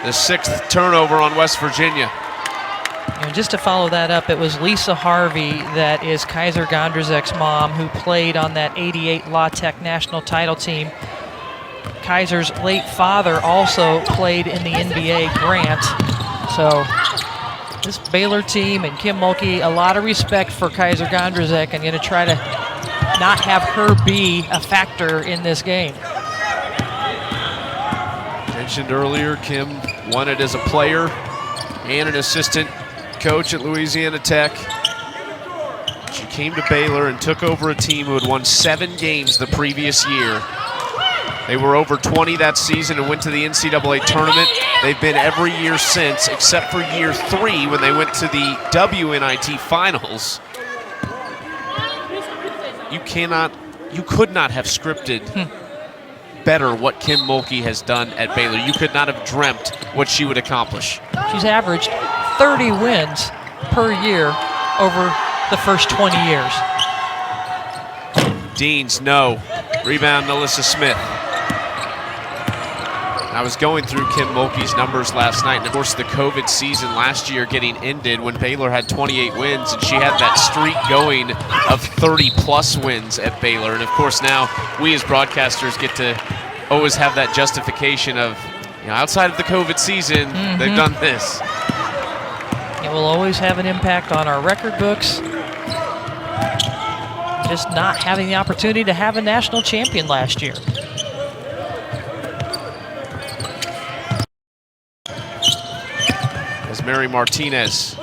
The 6th turnover on West Virginia. And just to follow that up, it was Lisa Harvey, that is Kaiser Gondrzek's mom, who played on that '88 La Tech national title team. Kaiser's late father also played in the NBA Grant. So this Baylor team and Kim Mulkey, a lot of respect for Kaiser Gondrzek, and going to try to not have her be a factor in this game. Mentioned earlier, Kim won it as a player and an assistant coach at Louisiana Tech. She came to Baylor and took over a team who had won 7 games the previous year. They were over 20 that season and went to the NCAA tournament. They've been every year since, except for year 3 when they went to the WNIT finals. You could not have scripted better what Kim Mulkey has done at Baylor. You could not have dreamt what she would accomplish. She's averaged 30 wins per year over the first 20 years. Deans, no. Rebound, Melissa Smith. I was going through Kim Mulkey's numbers last night, and of course the COVID season last year getting ended when Baylor had 28 wins, and she had that streak going of 30-plus wins at Baylor. And of course now we as broadcasters get to always have that justification of, outside of the COVID season, they've done this. It will always have an impact on our record books. Just not having the opportunity to have a national champion last year. As Mary Martinez.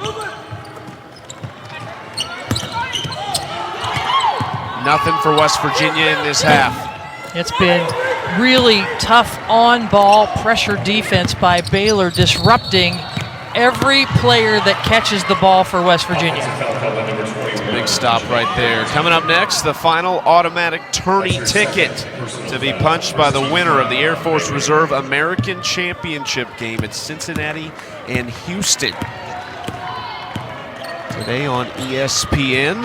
Nothing for West Virginia in this half. It's been really tough on-ball pressure defense by Baylor, disrupting every player that catches the ball for West Virginia. Big stop right there. Coming up next, the final automatic tourney ticket to be punched by the winner of the Air Force Reserve American Championship game at Cincinnati and Houston. Today on ESPN.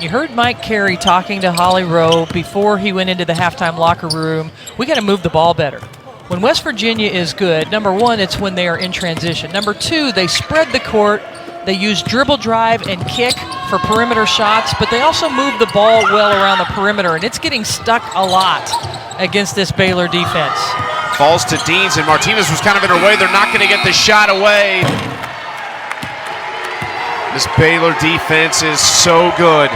You heard Mike Carey talking to Holly Rowe before he went into the halftime locker room. We got to move the ball better. When West Virginia is good, number one, it's when they are in transition. Number two, they spread the court. They use dribble, drive, and kick for perimeter shots, but they also move the ball well around the perimeter, and it's getting stuck a lot against this Baylor defense. Falls to Deans, and Martinez was kind of in her way. They're not going to get the shot away. This Baylor defense is so good.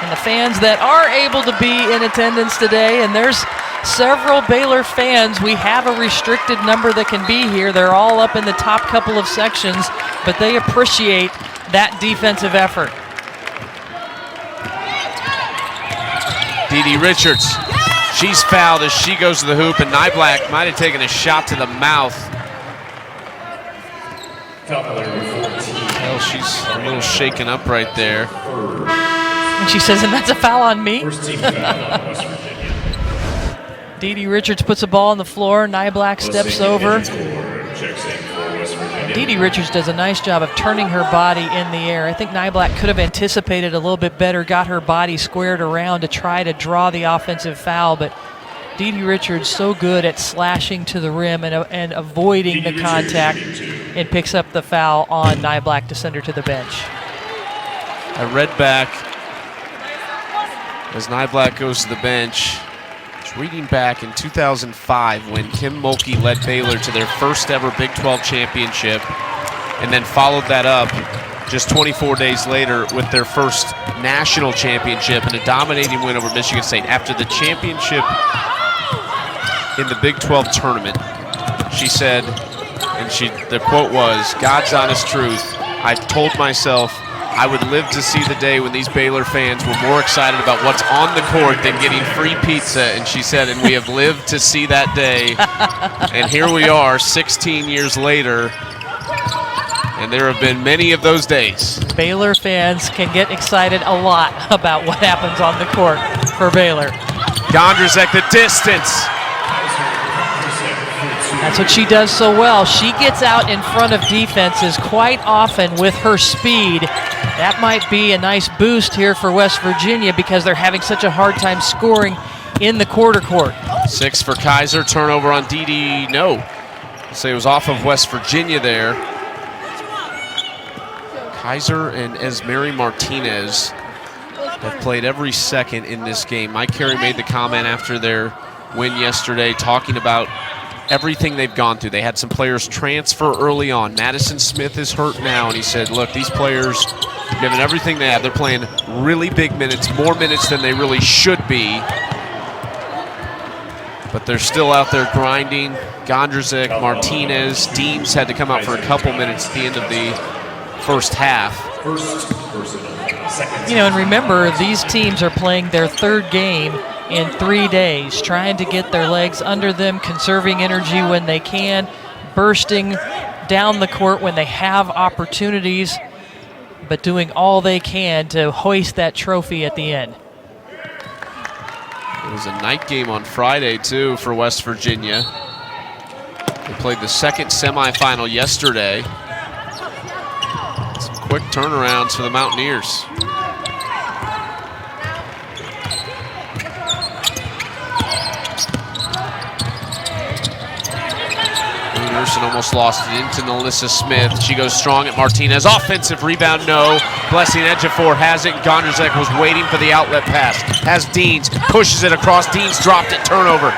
And the fans that are able to be in attendance today, and there's several Baylor fans. We have a restricted number that can be here. They're all up in the top couple of sections, but they appreciate that defensive effort. Dee Richards, she's fouled as she goes to the hoop, and Nyblack might have taken a shot to the mouth. Well, she's a little shaken up right there. And she says, and that's a foul on me? Dee Richards puts a ball on the floor. Nyblack steps over. Dee Richards does a nice job of turning her body in the air. I think Nyblack could have anticipated a little bit better, got her body squared around to try to draw the offensive foul, but Dee Richards so good at slashing to the rim and avoiding the contact, and picks up the foul on Nyblack to send her to the bench. I read back as Nyblack goes to the bench. Reading back in 2005 when Kim Mulkey led Baylor to their first ever Big 12 championship, and then followed that up just 24 days later with their first national championship and a dominating win over Michigan State. After the championship in the Big 12 tournament, she said, and the quote was, "God's honest truth, I told myself I would live to see the day when these Baylor fans were more excited about what's on the court than getting free pizza." And she said, and we have lived to see that day. And here we are 16 years later. And there have been many of those days. Baylor fans can get excited a lot about what happens on the court for Baylor. Gondrzak the distance. That's what she does so well. She gets out in front of defenses quite often with her speed. That might be a nice boost here for West Virginia because they're having such a hard time scoring in the quarter court. 6 for Kaiser, turnover on Didi. No, I'll say it was off of West Virginia there. Kaiser and Esmeri Martinez have played every second in this game. Mike Carey made the comment after their win yesterday, talking about everything they've gone through. They had some players transfer early on. Madison Smith is hurt now, and he said, look, these players, given everything they have, they're playing really big minutes, more minutes than they really should be. But they're still out there grinding. Gondrzak, Martinez, Deems had to come out for a couple minutes at the end of the first half. You know, and remember, these teams are playing their third game in 3 days, trying to get their legs under them, conserving energy when they can, bursting down the court when they have opportunities, but doing all they can to hoist that trophy at the end. It was a night game on Friday, too, for West Virginia. They played the second semifinal yesterday. Some quick turnarounds for the Mountaineers. Anderson almost lost it into Nalissa Smith. She goes strong at Martinez. Offensive rebound, no. Blessing Ejiofor has it. Gondrzak was waiting for the outlet pass. Has Deans, pushes it across. Deans dropped it, turnover.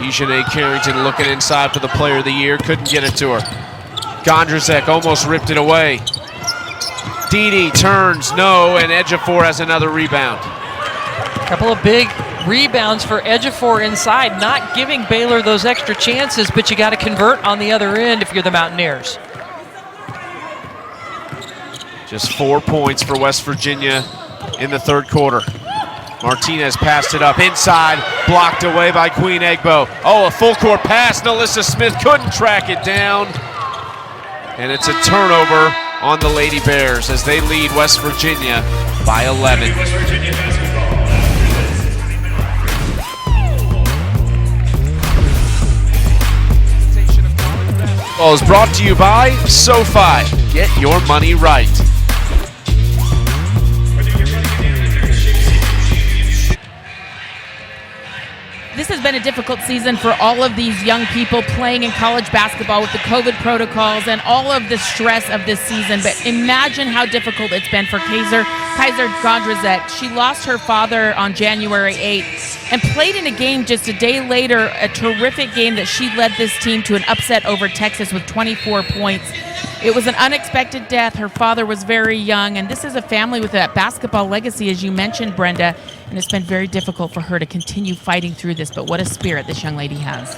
Ejane Carrington looking inside for the player of the year. Couldn't get it to her. Gondrzak almost ripped it away. Didi turns, no, and Ejiofor has another rebound. A couple of big rebounds for Ejiofor inside, not giving Baylor those extra chances, but you got to convert on the other end if you're the Mountaineers. Just 4 points for West Virginia in the third quarter. Martinez passed it up inside, blocked away by Queen Egbo. Oh, a full court pass. Nalissa Smith couldn't track it down. And it's a turnover on the Lady Bears as they lead West Virginia by 11. Is brought to you by SoFi. Get your money right. This has been a difficult season for all of these young people playing in college basketball with the COVID protocols and all of the stress of this season. But imagine how difficult it's been for Kaiser Gondrzak. She lost her father on January 8th and played in a game just a day later, a terrific game that she led this team to an upset over Texas with 24 points. It was an unexpected death. Her father was very young, and this is a family with a basketball legacy, as you mentioned, Brenda, and it's been very difficult for her to continue fighting through this, but what a spirit this young lady has.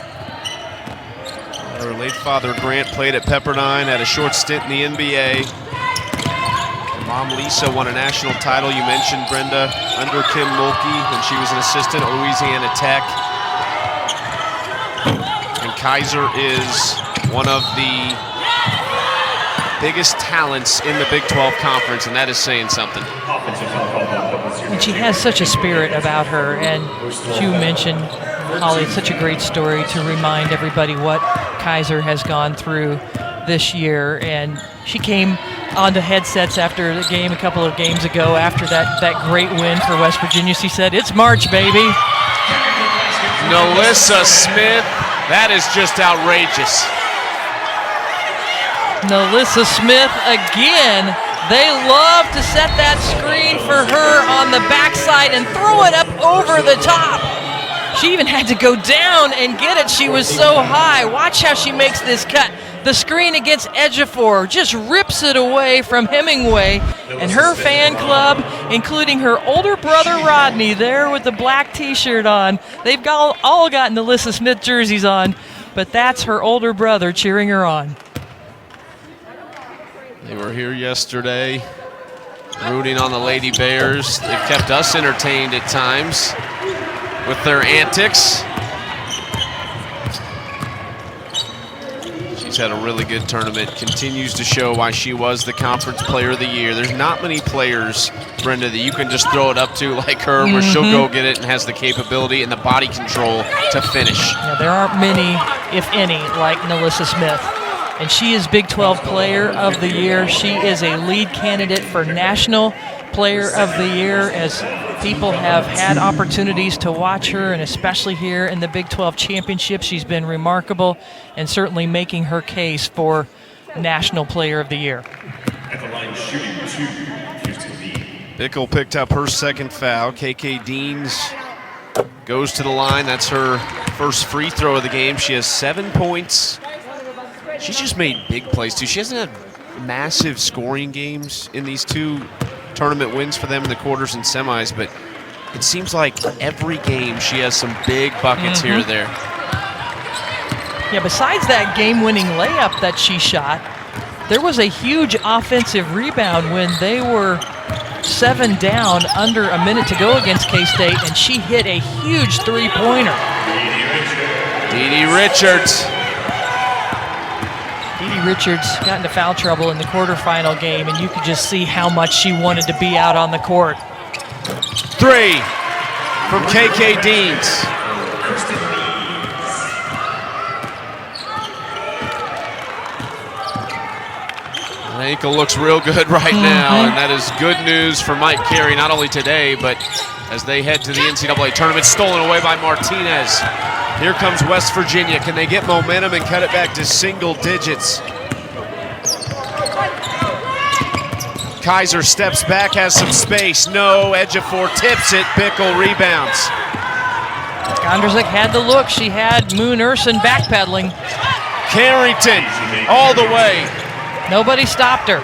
Her late father, Grant, played at Pepperdine, had a short stint in the NBA. Her mom, Lisa, won a national title. You mentioned, Brenda, under Kim Mulkey when she was an assistant at Louisiana Tech. And Kaiser is one of the biggest talents in the Big 12 Conference, and that is saying something. And she has such a spirit about her, and as you mentioned, Holly, it's such a great story to remind everybody what Kaiser has gone through this year. And she came onto headsets after the game a couple of games ago after that great win for West Virginia. She said, "It's March, baby." Nalissa Smith, that is just outrageous. Nalissa Smith again. They love to set that screen for her on the backside and throw it up over the top. She even had to go down and get it. She was so high. Watch how she makes this cut. The screen against Ejiofor just rips it away from Hemingway. And her fan club, including her older brother Rodney there with the black t-shirt on. They've all got Nalissa Smith jerseys on, but that's her older brother cheering her on. They were here yesterday, rooting on the Lady Bears. They've kept us entertained at times with their antics. Dean's had a really good tournament, continues to show why she was the Conference Player of the Year. There's not many players, Brenda, that you can just throw it up to like her, where she'll go get it and has the capability and the body control to finish. Yeah, there aren't many, if any, like Nalissa Smith. And she is Big 12 Player of the Year. She is a lead candidate for National Player of the Year, as people have had opportunities to watch her, and especially here in the Big 12 Championship. She's been remarkable and certainly making her case for National Player of the Year. At the line shooting 2, Houston Dean. Bickle picked up her second foul. KK Deans goes to the line. That's her first free throw of the game. She has 7 points. She's just made big plays, too. She hasn't had massive scoring games in these 2 tournament wins for them in the quarters and semis, but it seems like every game she has some big buckets here or there. Yeah, besides that game-winning layup that she shot, there was a huge offensive rebound when they were 7 down, under a minute to go against K-State, and she hit a huge three-pointer. Dee Richards. Dee Richards got into foul trouble in the quarterfinal game, and you could just see how much she wanted to be out on the court. 3 from KK Deans. The ankle looks real good right now, and that is good news for Mike Carey, not only today, but as they head to the NCAA tournament. Stolen away by Martinez. Here comes West Virginia. Can they get momentum and cut it back to single digits? Kaiser steps back, has some space. No, Ejiofor tips it. Bickle rebounds. Gondrzik had the look. She had Moon Urson backpedaling. Carrington all the way. Nobody stopped her.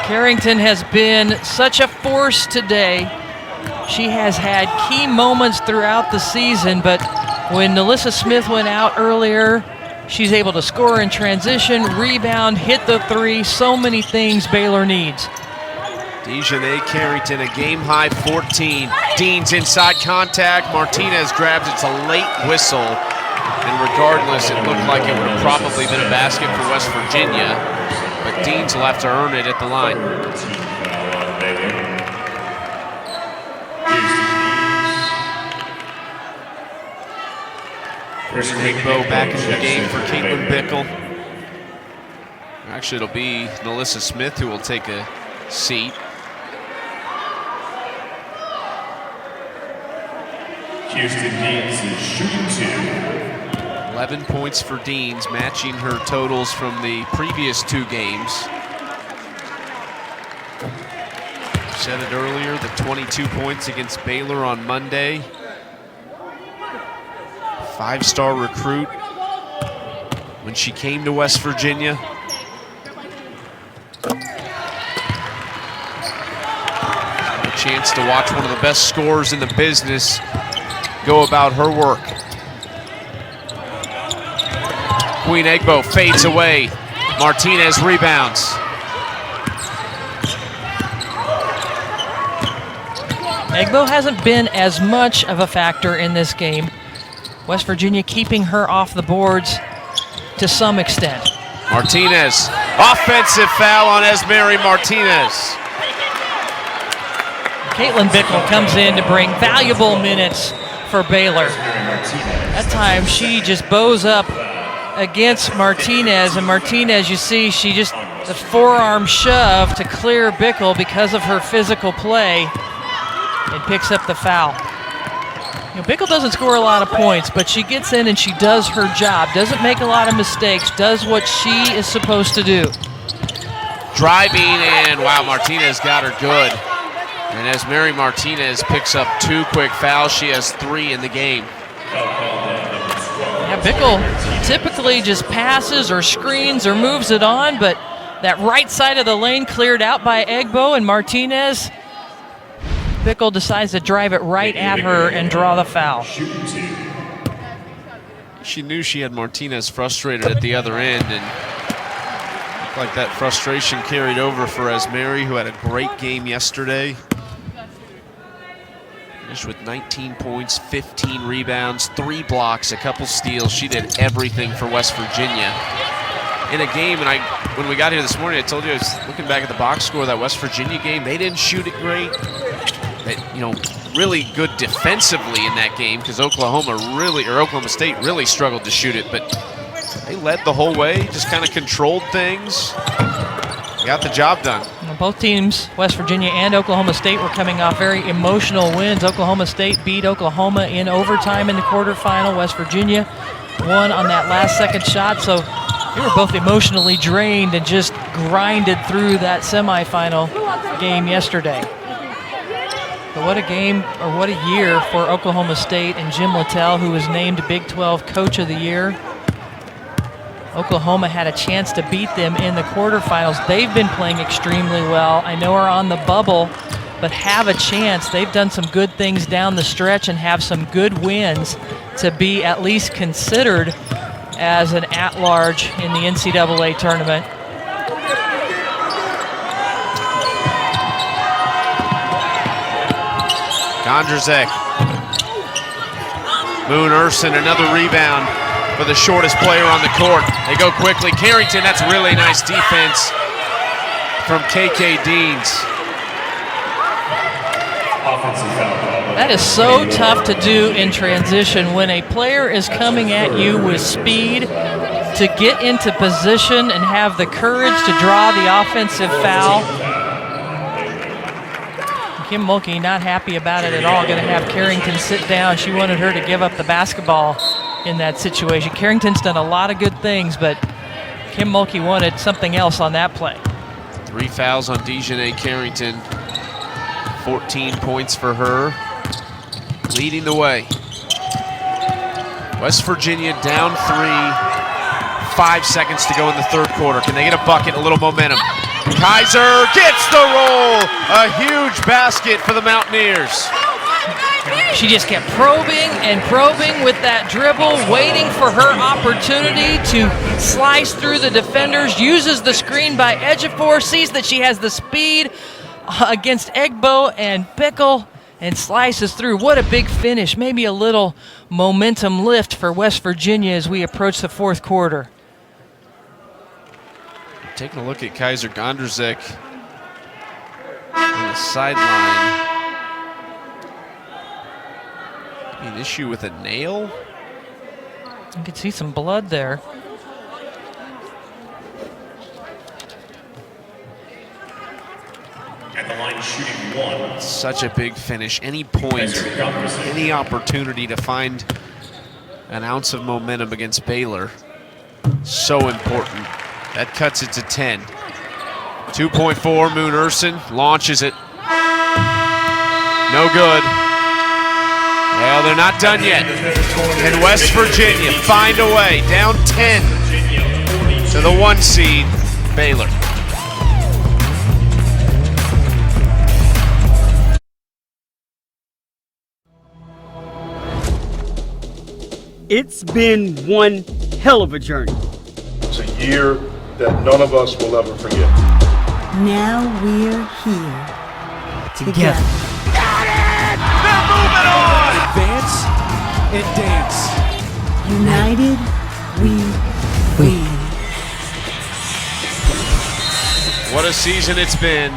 Carrington has been such a force today. She has had key moments throughout the season, but when Nalissa Smith went out earlier, she's able to score in transition, rebound, hit the three, so many things Baylor needs. Dejanay Carrington, a game-high 14. Deans inside contact. Martinez grabs. It's a late whistle. And regardless, it looked like it would have probably been a basket for West Virginia. But Deans will have to earn it at the line. Igbo back into the game for Caitlin Bickle. Actually, it'll be Nalissa Smith who will take a seat. Houston Deans is shooting 2. 11 points for Deans, matching her totals from the previous 2 games. Said it earlier, the 22 points against Baylor on Monday. 5-star recruit when she came to West Virginia. A chance to watch one of the best scorers in the business go about her work. Queen Egbo fades away. Martinez rebounds. Egbo hasn't been as much of a factor in this game. West Virginia keeping her off the boards to some extent. Martinez, offensive foul on Esmeri Martinez. Caitlin Bickle comes in to bring valuable minutes for Baylor. That time she just bows up against Martinez, and Martinez, you see, she just, the forearm shove to clear Bickle because of her physical play, and picks up the foul. You know, Bickle doesn't score a lot of points, but she gets in and she does her job. Doesn't make a lot of mistakes, does what she is supposed to do. Driving, and wow, Martinez got her good. And as Mary Martinez picks up 2 quick fouls, she has 3 in the game. Yeah, Bickle typically just passes or screens or moves it on, but that right side of the lane cleared out by Egbo, and Martinez, Bickle decides to drive it right at her and draw the foul. She knew she had Martinez frustrated at the other end, and looked like that frustration carried over for Esmeri, who had a great game yesterday. Finished with 19 points, 15 rebounds, 3 blocks, a couple steals. She did everything for West Virginia. in a game, and when we got here this morning, I told you I was looking back at the box score of that West Virginia game. They didn't shoot it great. They, really good defensively in that game because Oklahoma State really struggled to shoot it, but they led the whole way, just kind of controlled things. Got the job done. Both teams, West Virginia and Oklahoma State, were coming off very emotional wins. Oklahoma State beat Oklahoma in overtime in the quarterfinal. West Virginia won on that last second shot. So they were both emotionally drained and just grinded through that semifinal game yesterday. But what a game, or what a year for Oklahoma State and Jim Littell, who was named Big 12 Coach of the Year. Oklahoma had a chance to beat them in the quarterfinals. They've been playing extremely well. I know are on the bubble, but have a chance. They've done some good things down the stretch and have some good wins to be at least considered as an at-large in the NCAA tournament. Gondrzek. Moon Urson, another rebound for the shortest player on the court. They go quickly. Carrington, that's really nice defense from KK Deans. That is so tough to do in transition when a player is coming at you with speed, to get into position and have the courage to draw the offensive foul. Kim Mulkey not happy about it at all, going to have Carrington sit down. She wanted her to give up the basketball in that situation. Carrington's done a lot of good things, but Kim Mulkey wanted something else on that play. 3 fouls on Dejanay Carrington. 14 points for her, leading the way. West Virginia down 3, 5 seconds to go in the third quarter. Can they get a bucket, a little momentum? Kaiser gets the roll, a huge basket for the Mountaineers. She just kept probing and probing with that dribble, waiting for her opportunity to slice through the defenders, uses the screen by Ejiofor, sees that she has the speed against Egbo and Bickle, and slices through. What a big finish. Maybe a little momentum lift for West Virginia as we approach the fourth quarter. Taking a look at Kaiser Gondrzek on the sideline. An issue with a nail. You can see some blood there. At the line shooting 1. Such a big finish. Any point, any opportunity to find an ounce of momentum against Baylor, so important. That cuts it to 10. 2.4, Moon Urson launches it. No good. Well, they're not done yet. And West Virginia find a way, down 10 to the 1 seed, Baylor. It's been one hell of a journey. It's a year that none of us will ever forget. Now we're here together. Got it! They're moving on! Advance and dance. United, we win. What a season it's been.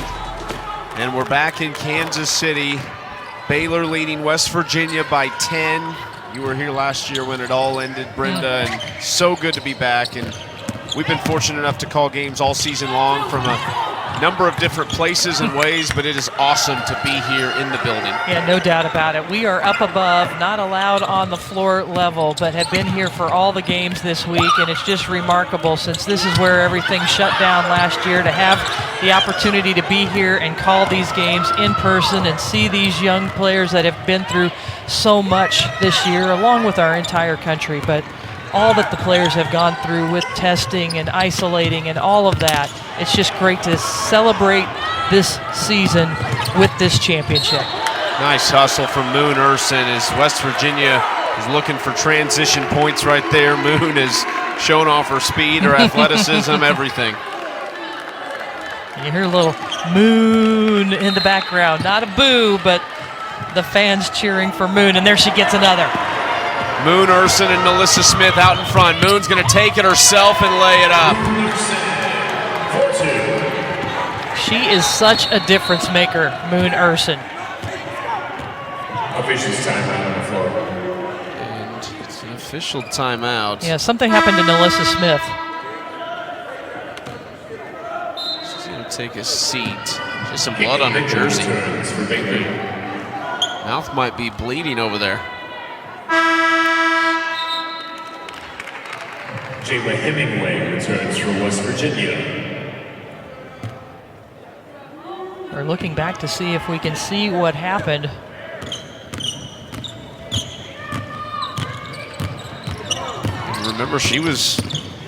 And we're back in Kansas City. Baylor leading West Virginia by 10. You were here last year when it all ended, Brenda, and so good to be back. And we've been fortunate enough to call games all season long from a number of different places and ways, but it is awesome to be here in the building. Yeah, no doubt about it. We are up above, not allowed on the floor level, but have been here for all the games this week, and it's just remarkable since this is where everything shut down last year, to have the opportunity to be here and call these games in person and see these young players that have been through so much this year, along with our entire country. But all that the players have gone through with testing and isolating and all of that, it's just great to celebrate this season with this championship. Nice hustle from Moon Urson as West Virginia is looking for transition points right there. Moon has shown off her speed, her athleticism, everything. You hear a little Moon in the background. Not a boo, but the fans cheering for Moon, and there she gets another. Moon Urson and Melissa Smith out in front. Moon's going to take it herself and lay it up. She is such a difference maker, Moon Urson. Officials timeout on the floor. And it's an official timeout. Yeah, something happened to Melissa Smith. She's going to take a seat. Just some blood on her jersey. Mouth might be bleeding over there. Jayla Hemingway returns from West Virginia. We're looking back to see if we can see what happened. And remember, she was,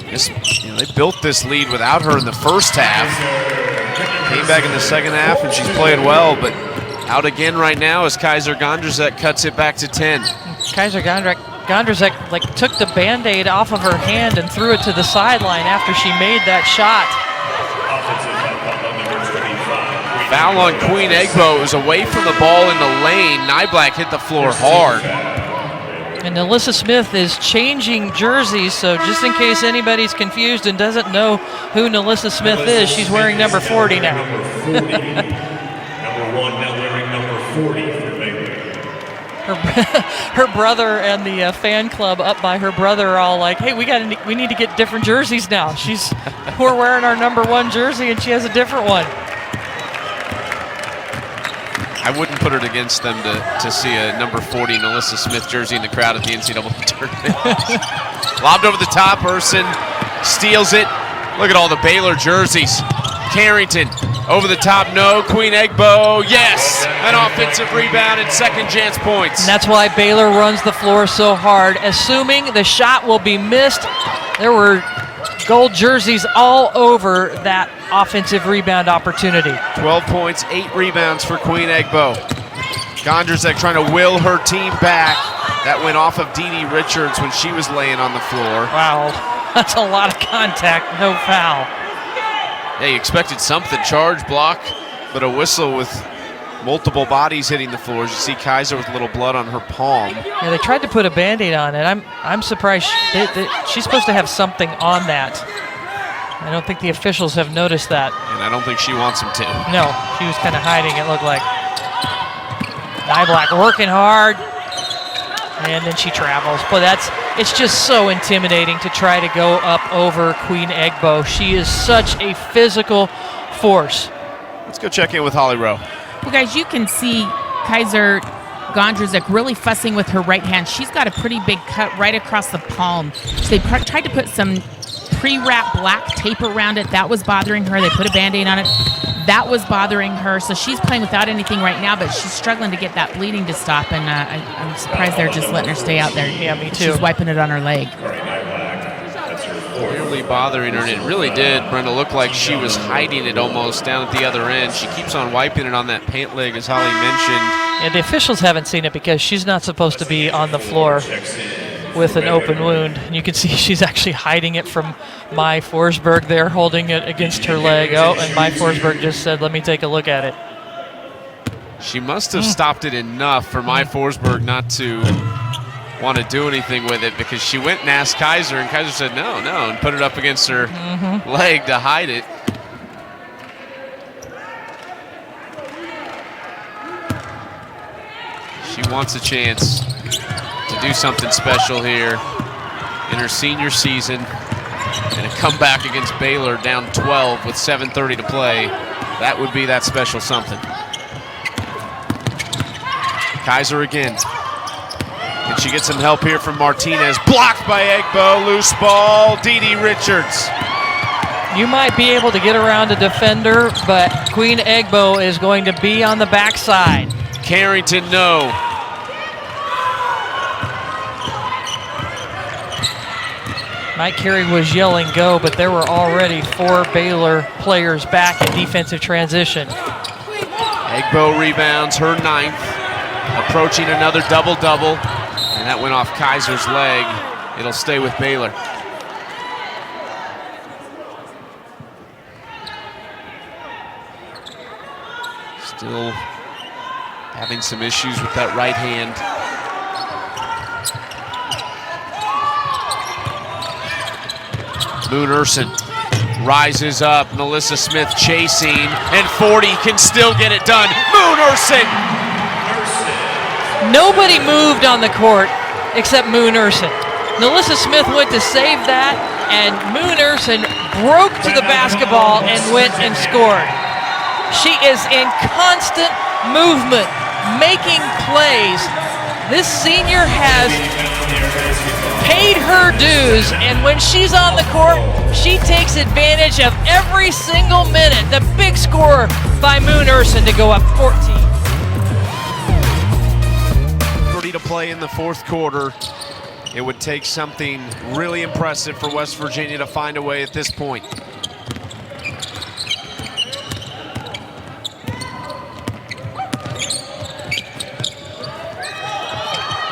they built this lead without her in the first half. Came back in the second half, and she's playing well, but out again right now as Kaiser Gondrzek cuts it back to 10. Kaiser Gondrzek took the Band-Aid off of her hand and threw it to the sideline after she made that shot. Foul on Queen Egbo. It was away from the ball in the lane. Nyblack hit the floor hard. And Alyssa Smith is changing jerseys, so just in case anybody's confused and doesn't know who Alyssa Smith is, she's wearing number 40 now. Number 40. Number 1 now wearing number 40 for Baylor. Her brother and the fan club up by her brother are all like, hey, we need to get different jerseys now. We're wearing our number 1 jersey and she has a different one. I wouldn't put it against them to see a number 40 Alyssa Smith jersey in the crowd at the NCAA tournament. Lobbed over the top, Urson steals it. Look at all the Baylor jerseys. Carrington over the top, no. Queen Egbo, yes! An offensive rebound and second chance points. And that's why Baylor runs the floor so hard, assuming the shot will be missed. There were gold jerseys all over that offensive rebound opportunity. 12 points, 8 rebounds for Queen Egbo. Gondrzek trying to will her team back. That went off of Dee Dee Richards when she was laying on the floor. Wow, that's a lot of contact, no foul. Yeah, you expected something, charge, block, but a whistle with multiple bodies hitting the floor. As you see Kaiser with a little blood on her palm. Yeah, they tried to put a Band-Aid on it. I'm surprised. She's supposed to have something on that. I don't think the officials have noticed that. And I don't think she wants them to. No, she was kind of hiding, it looked like. Nyblack working hard, and then she travels. But it's just so intimidating to try to go up over Queen Egbo. She is such a physical force. Let's go check in with Holly Rowe. Well, guys, you can see Kaiser Gondrzek really fussing with her right hand. She's got a pretty big cut right across the palm. So they tried to put some pre-wrap black tape around it. That was bothering her. They put a Band-Aid on it. That was bothering her. So she's playing without anything right now, but she's struggling to get that bleeding to stop. And I'm surprised they're just letting her stay out there. Yeah, me too. She's wiping it on her leg. Clearly bothering her, and it really did, Brenda, look like she was hiding it almost down at the other end. She keeps on wiping it on that pant leg, as Holly mentioned. And the officials haven't seen it because she's not supposed to be on the floor with an open wound. And you can see she's actually hiding it from Mai Forsberg there, holding it against her leg. Oh, and Mai Forsberg just said, let me take a look at it. She must have stopped it enough for Mai Forsberg not to want to do anything with it, because she went and asked Kaiser, and Kaiser said no, and put it up against her leg to hide it. She wants a chance to do something special here in her senior season, and a comeback against Baylor down 12 with 7:30 to play. That would be that special something. Kaiser again. And she gets some help here from Martinez. Blocked by Egbo. Loose ball. Dee Dee Richards. You might be able to get around a defender, but Queen Egbo is going to be on the backside. Carrington, no. Mike Carey was yelling go, but there were already 4 Baylor players back in defensive transition. Egbo rebounds, her 9th. Approaching another double-double. And that went off Kaiser's leg. It'll stay with Baylor. Still having some issues with that right hand. Moon Urson rises up. Melissa Smith chasing, and 40 can still get it done. Moon Urson! Nobody moved on the court except Moon Urson. Melissa Smith went to save that, and Moon Urson broke to the basketball and went and scored. She is in constant movement, making plays. This senior has paid her dues, and when she's on the court, she takes advantage of every single minute. The big score by Moon Urson to go up 14. 30 to play in the fourth quarter. It would take something really impressive for West Virginia to find a way at this point.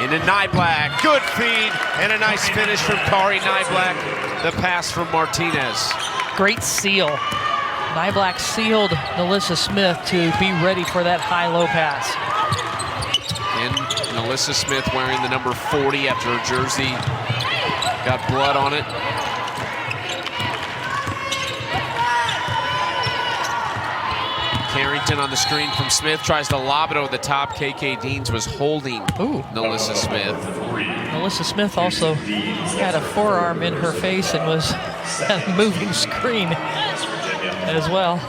Into Nyblack, good feed, and a nice finish from Kari Nyblack. The pass from Martinez. Great seal. Nyblack sealed Melissa Smith to be ready for that high-low pass. And Melissa Smith wearing the number 40 after her jersey got blood on it. Carrington on the screen from Smith, tries to lob it over the top. KK Deans was holding Melissa Smith. Melissa Smith also had a forearm in her face and was at a moving screen as well.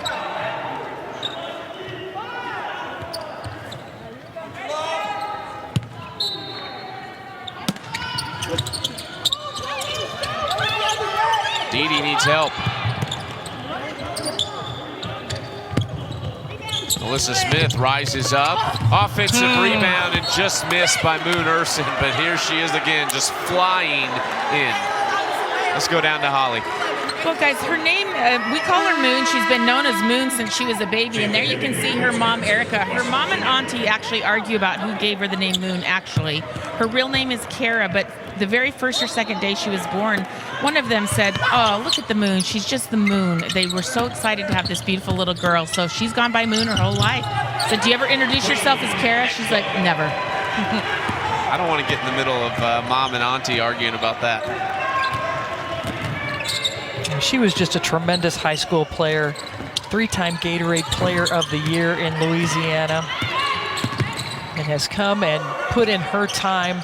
Didi needs help. Melissa Smith rises up. Offensive rebound and just missed by Moon Urson, but here she is again, just flying in. Let's go down to Holly. Well, guys, her name, we call her Moon. She's been known as Moon since she was a baby, and there you can see her mom, Erica. Her mom and auntie actually argue about who gave her the name Moon, actually. Her real name is Kara, but the very first or second day she was born, one of them said, "Oh, look at the moon. She's just the moon." They were so excited to have this beautiful little girl, so she's gone by Moon her whole life. So do you ever introduce yourself as Kara? She's like, never. I don't want to get in the middle of mom and auntie arguing about that. She was just a tremendous high school player, three-time Gatorade Player of the Year in Louisiana, and has come and put in her time,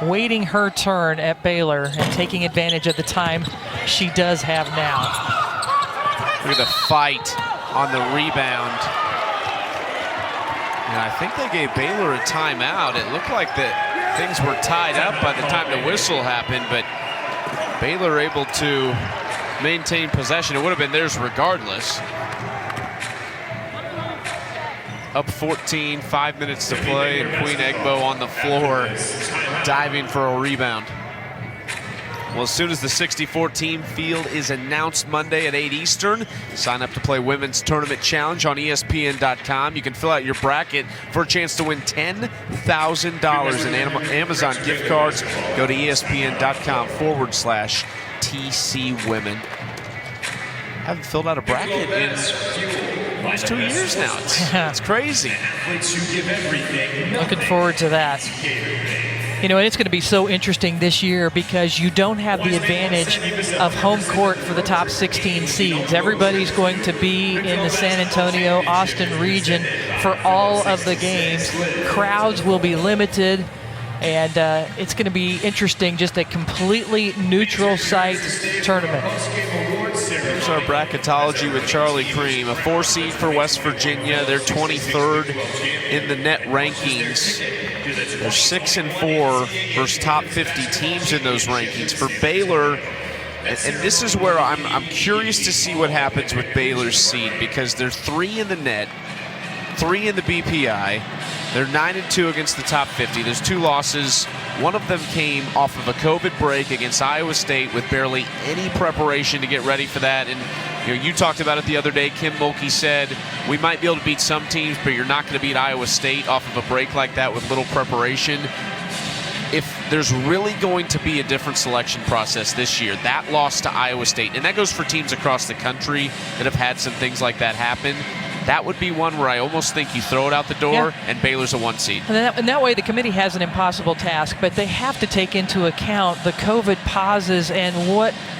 waiting her turn at Baylor and taking advantage of the time she does have now. Look at the fight on the rebound. And I think they gave Baylor a timeout. It looked like that things were tied up by the time the whistle happened, but Baylor able to maintain possession. It would have been theirs regardless. Up 14, 5 minutes to play, and Queen Egbo on the floor, diving for a rebound. Well, as soon as the 64-team field is announced Monday at 8 Eastern, sign up to play Women's Tournament Challenge on ESPN.com. You can fill out your bracket for a chance to win $10,000 in Amazon gift cards. Go to ESPN.com/TC Women. Haven't filled out a bracket in almost 2 years now. It's crazy. Looking forward to that. You know, and it's going to be so interesting this year because you don't have the advantage of home court for the top 16 seeds. Everybody's going to be in the San Antonio, Austin region for all of the games. Crowds will be limited, and it's going to be interesting, just a completely neutral site tournament. Here's our bracketology with Charlie Cream. A 4 seed for West Virginia. They're 23rd in the net rankings. They're 6-4 versus top 50 teams in those rankings. For Baylor, and this is where I'm curious to see what happens with Baylor's seed, because they're 3 in the net, 3 in the BPI. They're 9-2 against the top 50. There's 2 losses. One of them came off of a COVID break against Iowa State with barely any preparation to get ready for that. And you talked about it the other day. Kim Mulkey said, we might be able to beat some teams, but you're not going to beat Iowa State off of a break like that with little preparation. If there's really going to be a different selection process this year, that loss to Iowa State, and that goes for teams across the country that have had some things like that happen, that would be one where I almost think you throw it out the door and Baylor's a 1 seed. And that way the committee has an impossible task, but they have to take into account the COVID pauses and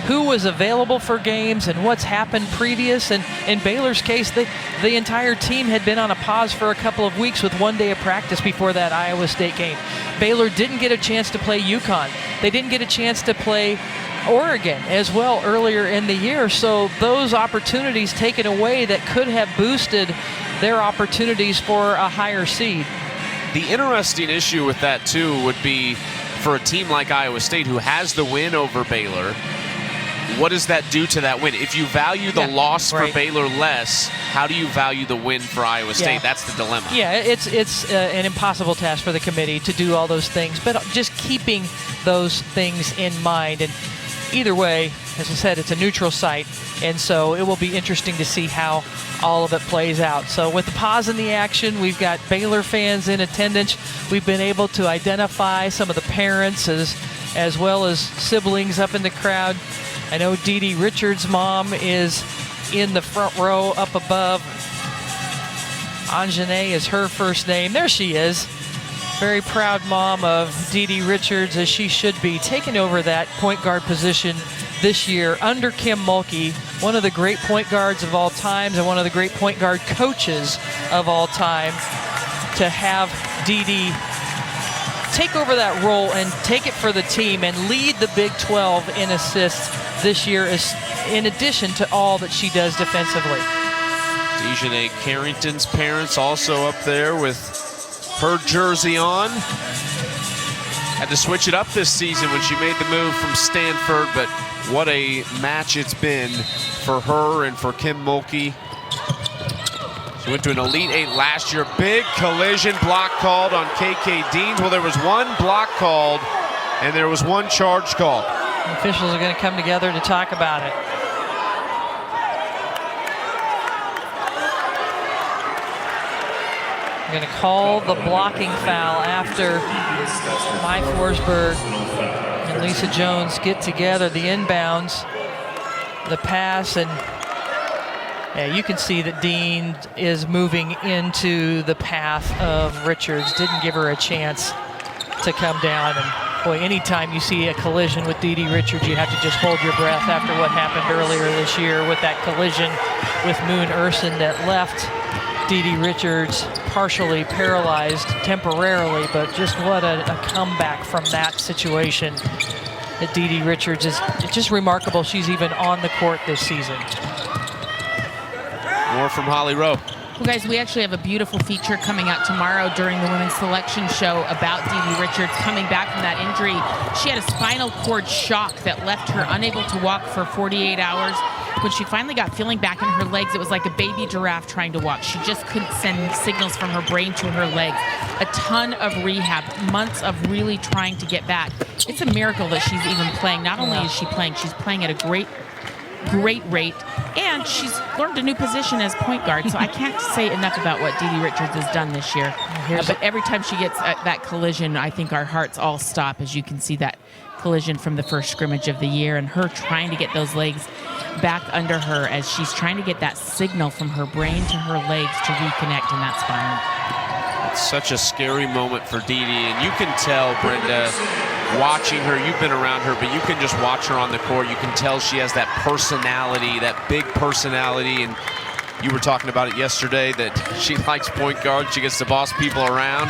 who was available for games and what's happened previous. And in Baylor's case, the entire team had been on a pause for a couple of weeks with 1 day of practice before that Iowa State game. Baylor didn't get a chance to play UConn. They didn't get a chance to play Oregon as well earlier in the year, so those opportunities taken away that could have boosted their opportunities for a higher seed. The interesting issue with that too would be for a team like Iowa State who has the win over Baylor, what does that do to that win? If you value the loss for Baylor less, how do you value the win for Iowa State? That's the dilemma. Yeah, it's an impossible task for the committee to do all those things, but just keeping those things in mind. And either way, as I said, it's a neutral site, and so it will be interesting to see how all of it plays out. So with the pause in the action, we've got Baylor fans in attendance. We've been able to identify some of the parents as well as siblings up in the crowd. I know Dee Dee Richards' mom is in the front row up above. Anjane is her first name. There she is. Very proud mom of Dee Dee Richards, as she should be, taking over that point guard position this year under Kim Mulkey, one of the great point guards of all time and one of the great point guard coaches of all time. To have Dee Dee take over that role and take it for the team and lead the Big 12 in assists this year, is in addition to all that she does defensively. Dejanay Carrington's parents also up there with her jersey on. Had to switch it up this season when she made the move from Stanford, but what a match it's been for her and for Kim Mulkey. She went to an Elite Eight last year. Big collision block called on KK Deans. Well, there was one block called and there was one charge called. The officials are going to come together to talk about it. Going to call the blocking foul after Mai Forsberg and Lisa Jones get together. The inbounds, the pass, and you can see that Dean is moving into the path of Richards. Didn't give her a chance to come down. And boy, anytime you see a collision with Dee Dee Richards, you have to just hold your breath after what happened earlier this year with that collision with Moon Urson that left Dee Dee Richards partially paralyzed temporarily, but just what a comeback from that situation. That Dee Dee Richards is just remarkable. She's even on the court this season. More from Holly Rowe. Well, guys, we actually have a beautiful feature coming out tomorrow during the women's selection show about Dee Dee Richards coming back from that injury. She had a spinal cord shock that left her unable to walk for 48 hours. When she finally got feeling back in her legs, it was like a baby giraffe trying to walk. She just couldn't send signals from her brain to her legs. A ton of rehab, months of really trying to get back. It's a miracle that she's even playing. Not only is she playing, she's playing at a great rate, and she's learned a new position as point guard. So I can't say enough about what Dee Dee Richards has done this year. But every time she gets that collision, I think our hearts all stop, as you can see that collision from the first scrimmage of the year, and her trying to get those legs back under her as she's trying to get that signal from her brain to her legs to reconnect in that spine. It's such a scary moment for Dee Dee, and you can tell, Brenda, watching her, you've been around her, but you can just watch her on the court. You can tell she has that personality, that big personality, and you were talking about it yesterday, that she likes point guard. She gets to boss people around.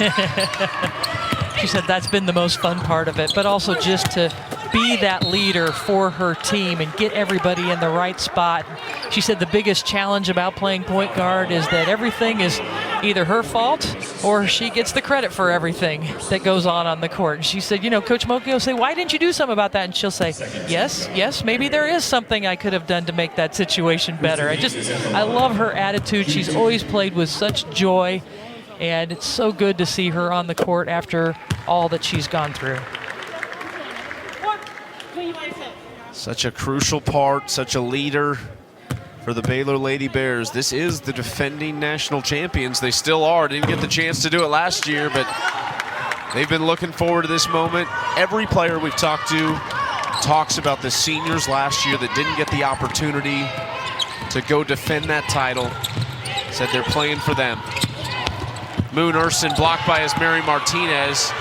She said that's been the most fun part of it, but also just to be that leader for her team and get everybody in the right spot. She said the biggest challenge about playing point guard is that everything is either her fault or she gets the credit for everything that goes on the court. And she said, you know, Coach Mulkey will say, why didn't you do something about that? And she'll say, yes, maybe there is something I could have done to make that situation better. I love her attitude. She's always played with such joy, and it's so good to see her on the court after all that she's gone through. Such a crucial part, such a leader for the Baylor Lady Bears. This is the defending national champions. They still are. Didn't get the chance to do it last year, but they've been looking forward to this moment. Every player we've talked to talks about the seniors last year that didn't get the opportunity to go defend that title. said they're playing for them. Moon Urson blocked by Mary Martinez.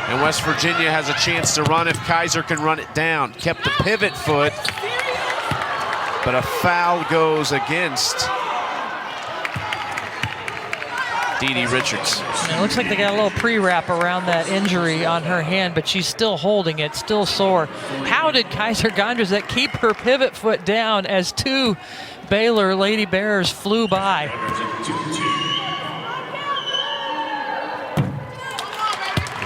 And West Virginia has a chance to run if Kaiser can run it down. Kept the pivot foot, but a foul goes against Dee Richards. It looks like they got a little pre-wrap around that injury on her hand, but she's still holding it, still sore. How did Kaiser Gondrzac keep her pivot foot down as two Baylor Lady Bears flew by?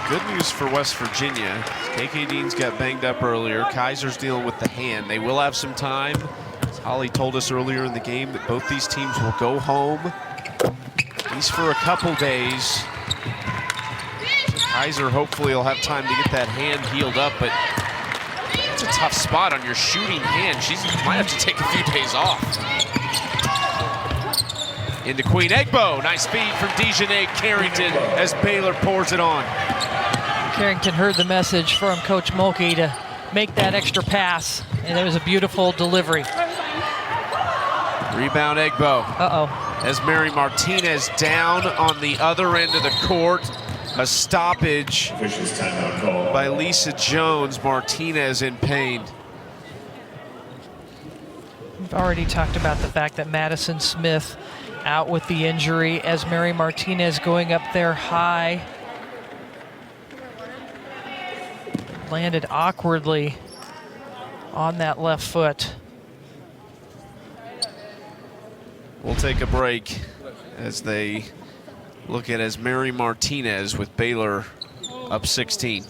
Good news for West Virginia. KK Deans got banged up earlier. Kaiser's dealing with the hand. They will have some time. As Holly told us earlier in the game that both these teams will go home, at least for a couple days. So Kaiser hopefully will have time to get that hand healed up, but it's a tough spot on your shooting hand. She might have to take a few days off. Into Queen Egbo. Nice feed from Dejanay Carrington as Baylor pours it on. Carrington heard the message from Coach Mulkey to make that extra pass, and it was a beautiful delivery. Rebound Egbo. Uh-oh. As Mary Martinez down on the other end of the court. A stoppage by Lisa Jones. Martinez in pain. We've already talked about the fact that Madison Smith out with the injury, as Mary Martinez going up there high. Landed awkwardly on that left foot. We'll take a break as they look at Mary Martinez with Baylor up 16.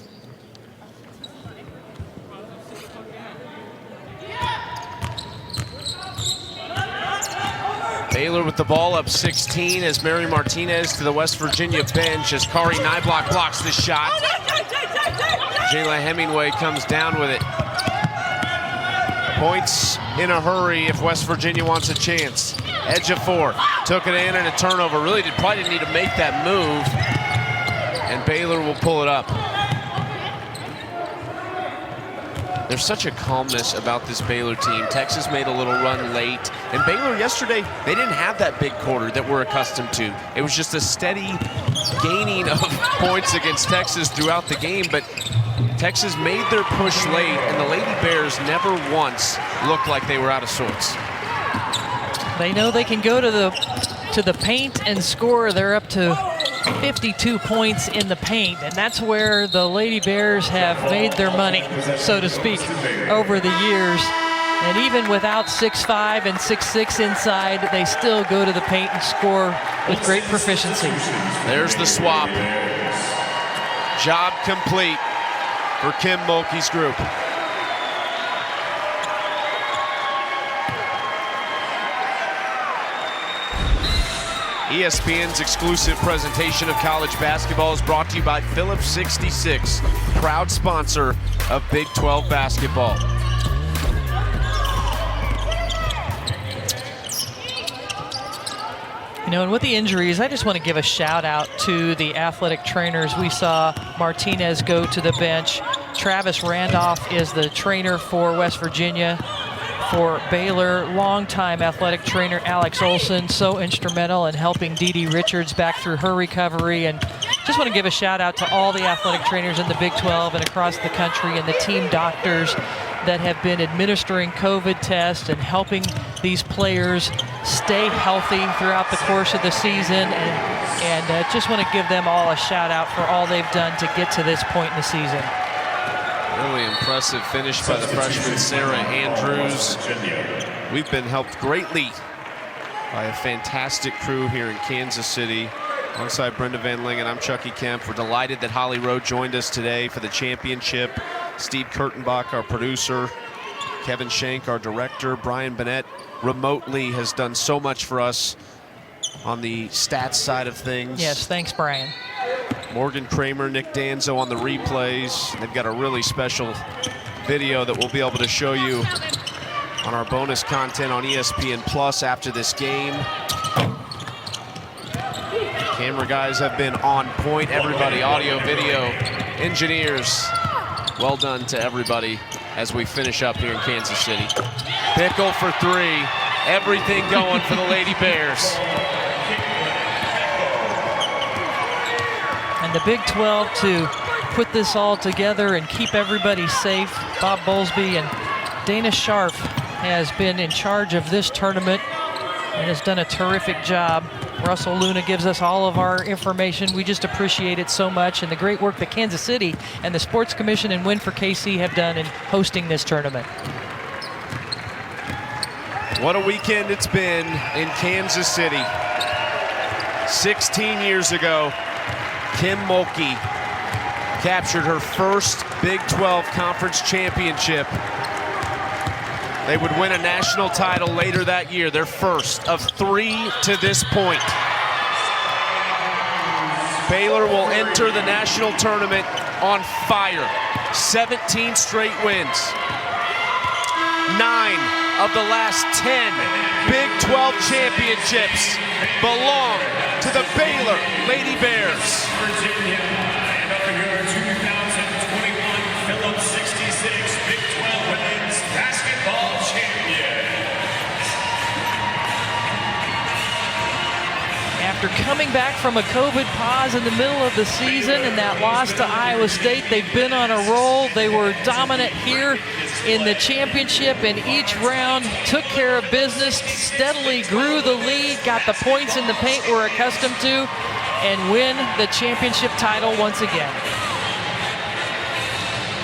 Baylor with the ball up 16 as Mary Martinez to the West Virginia bench as Kari Nyblock blocks the shot. Jayla Hemingway comes down with it. Points in a hurry if West Virginia wants a chance. Ejiofor took it in and a turnover. Really probably didn't need to make that move. And Baylor will pull it up. There's such a calmness about this Baylor team. Texas made a little run late. And Baylor yesterday, they didn't have that big quarter that we're accustomed to. It was just a steady gaining of points against Texas throughout the game. But Texas made their push late, and the Lady Bears never once looked like they were out of sorts. They know they can go to the paint and score. They're up to 52 points in the paint, and that's where the Lady Bears have made their money, so to speak, over the years. And even without 6'5" and 6'6" inside, they still go to the paint and score with great proficiency. There's the swap. Job complete for Kim Mulkey's group. ESPN's exclusive presentation of college basketball is brought to you by Phillips 66, proud sponsor of Big 12 basketball. You know, and with the injuries, I just want to give a shout out to the athletic trainers. We saw Martinez go to the bench. Travis Randolph is the trainer for West Virginia. For Baylor, longtime athletic trainer Alex Olson, so instrumental in helping Dee Richards back through her recovery. And just want to give a shout out to all the athletic trainers in the Big 12 and across the country, and the team doctors that have been administering COVID tests and helping these players stay healthy throughout the course of the season. And just want to give them all a shout out for all they've done to get to this point in the season. Really impressive finish by the freshman Sarah Andrews. We've been helped greatly by a fantastic crew here in Kansas City. Alongside Brenda Van Lingen, I'm Chucky Kemp. We're delighted that Holly Rowe joined us today for the championship. Steve Kurtenbach, our producer. Kevin Shank, our director. Brian Bennett remotely has done so much for us on the stats side of things. Yes, thanks, Brian. Morgan Kramer, Nick Danzo on the replays. They've got a really special video that we'll be able to show you on our bonus content on ESPN Plus after this game. Camera guys have been on point. Everybody, audio, video, engineers. Well done to everybody as we finish up here in Kansas City. Pickle for three. Everything going for the Lady Bears. and the Big 12 to put this all together and keep everybody safe. Bob Bowlesby and Dana Sharp has been in charge of this tournament and has done a terrific job. Russell Luna gives us all of our information. We just appreciate it so much, and the great work that Kansas City and the Sports Commission and Win for KC have done in hosting this tournament. What a weekend it's been in Kansas City. 16 years ago, Kim Mulkey captured her first Big 12 Conference championship. They would win a national title later that year, their first of 3 to this point. Baylor will enter the national tournament on fire. 17 straight wins. 9 of the last 10 Big 12 championships belong to the Baylor Lady Bears. And up here, 2021 Phillips 66 Big 12 Women's Basketball Champion. After coming back from a COVID pause in the middle of the season and that loss to Iowa State, they've been on a roll. They were dominant here in the championship, and each round took care of business, steadily grew the lead, got the points in the paint we're accustomed to, and win the championship title once again.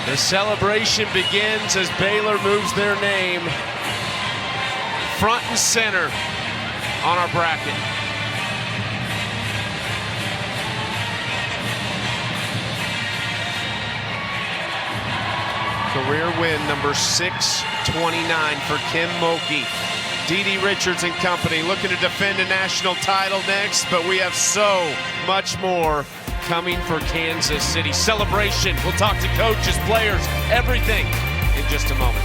The celebration begins as Baylor moves their name front and center on our bracket. Career win number 629 for Kim Mulkey. Dee Dee Richards and company looking to defend a national title next, but we have so much more coming for Kansas City. Celebration. We'll talk to coaches, players, everything in just a moment.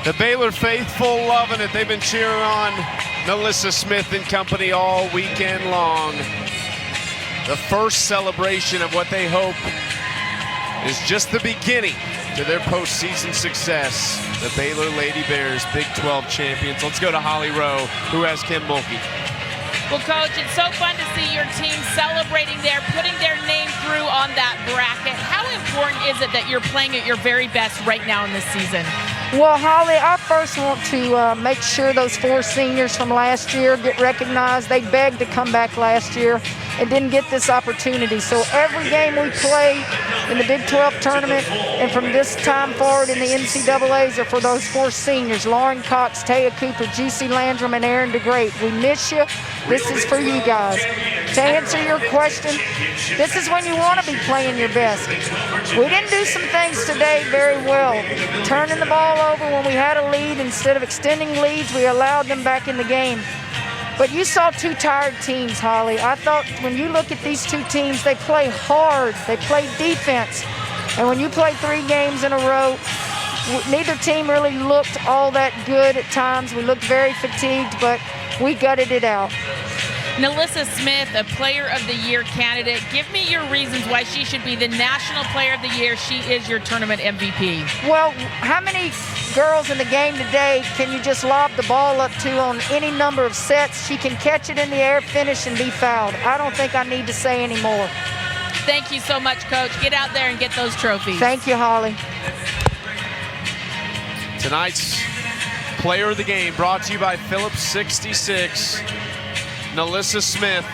The Baylor faithful loving it. They've been cheering on Melissa Smith and company all weekend long. The first celebration of what they hope is just the beginning to their postseason success. The Baylor Lady Bears, Big 12 champions. Let's go to Holly Rowe, who has Kim Mulkey. Well, Coach, it's so fun to see your team celebrating there, putting their name through on that bracket. How important is it that you're playing at your very best right now in this season? Well, Holly, I first want to make sure those 4 seniors from last year get recognized. They begged to come back last year and didn't get this opportunity. So every game we play in the Big 12 tournament and from this time forward in the NCAAs are for those 4 seniors: Lauren Cox, Taya Cooper, G.C. Landrum, and Aaron DeGreat. We miss you. This is for you guys. To answer your question, this is when you want to be playing your best. We didn't do some things today very well. Turning the ball over when we had a lead, instead of extending leads, we allowed them back in the game. But you saw 2 tired teams, Holly. I thought when you look at these 2 teams, they play hard. They play defense. And when you play 3 games in a row, neither team really looked all that good at times. We looked very fatigued, but we gutted it out. Melissa Smith, a Player of the Year candidate. Give me your reasons why she should be the National Player of the Year. She is your tournament MVP. Well, how many girls in the game today can you just lob the ball up to on any number of sets? She can catch it in the air, finish, and be fouled. I don't think I need to say any more. Thank you so much, Coach. Get out there and get those trophies. Thank you, Holly. Tonight's Player of the Game brought to you by Phillips 66. Melissa Smith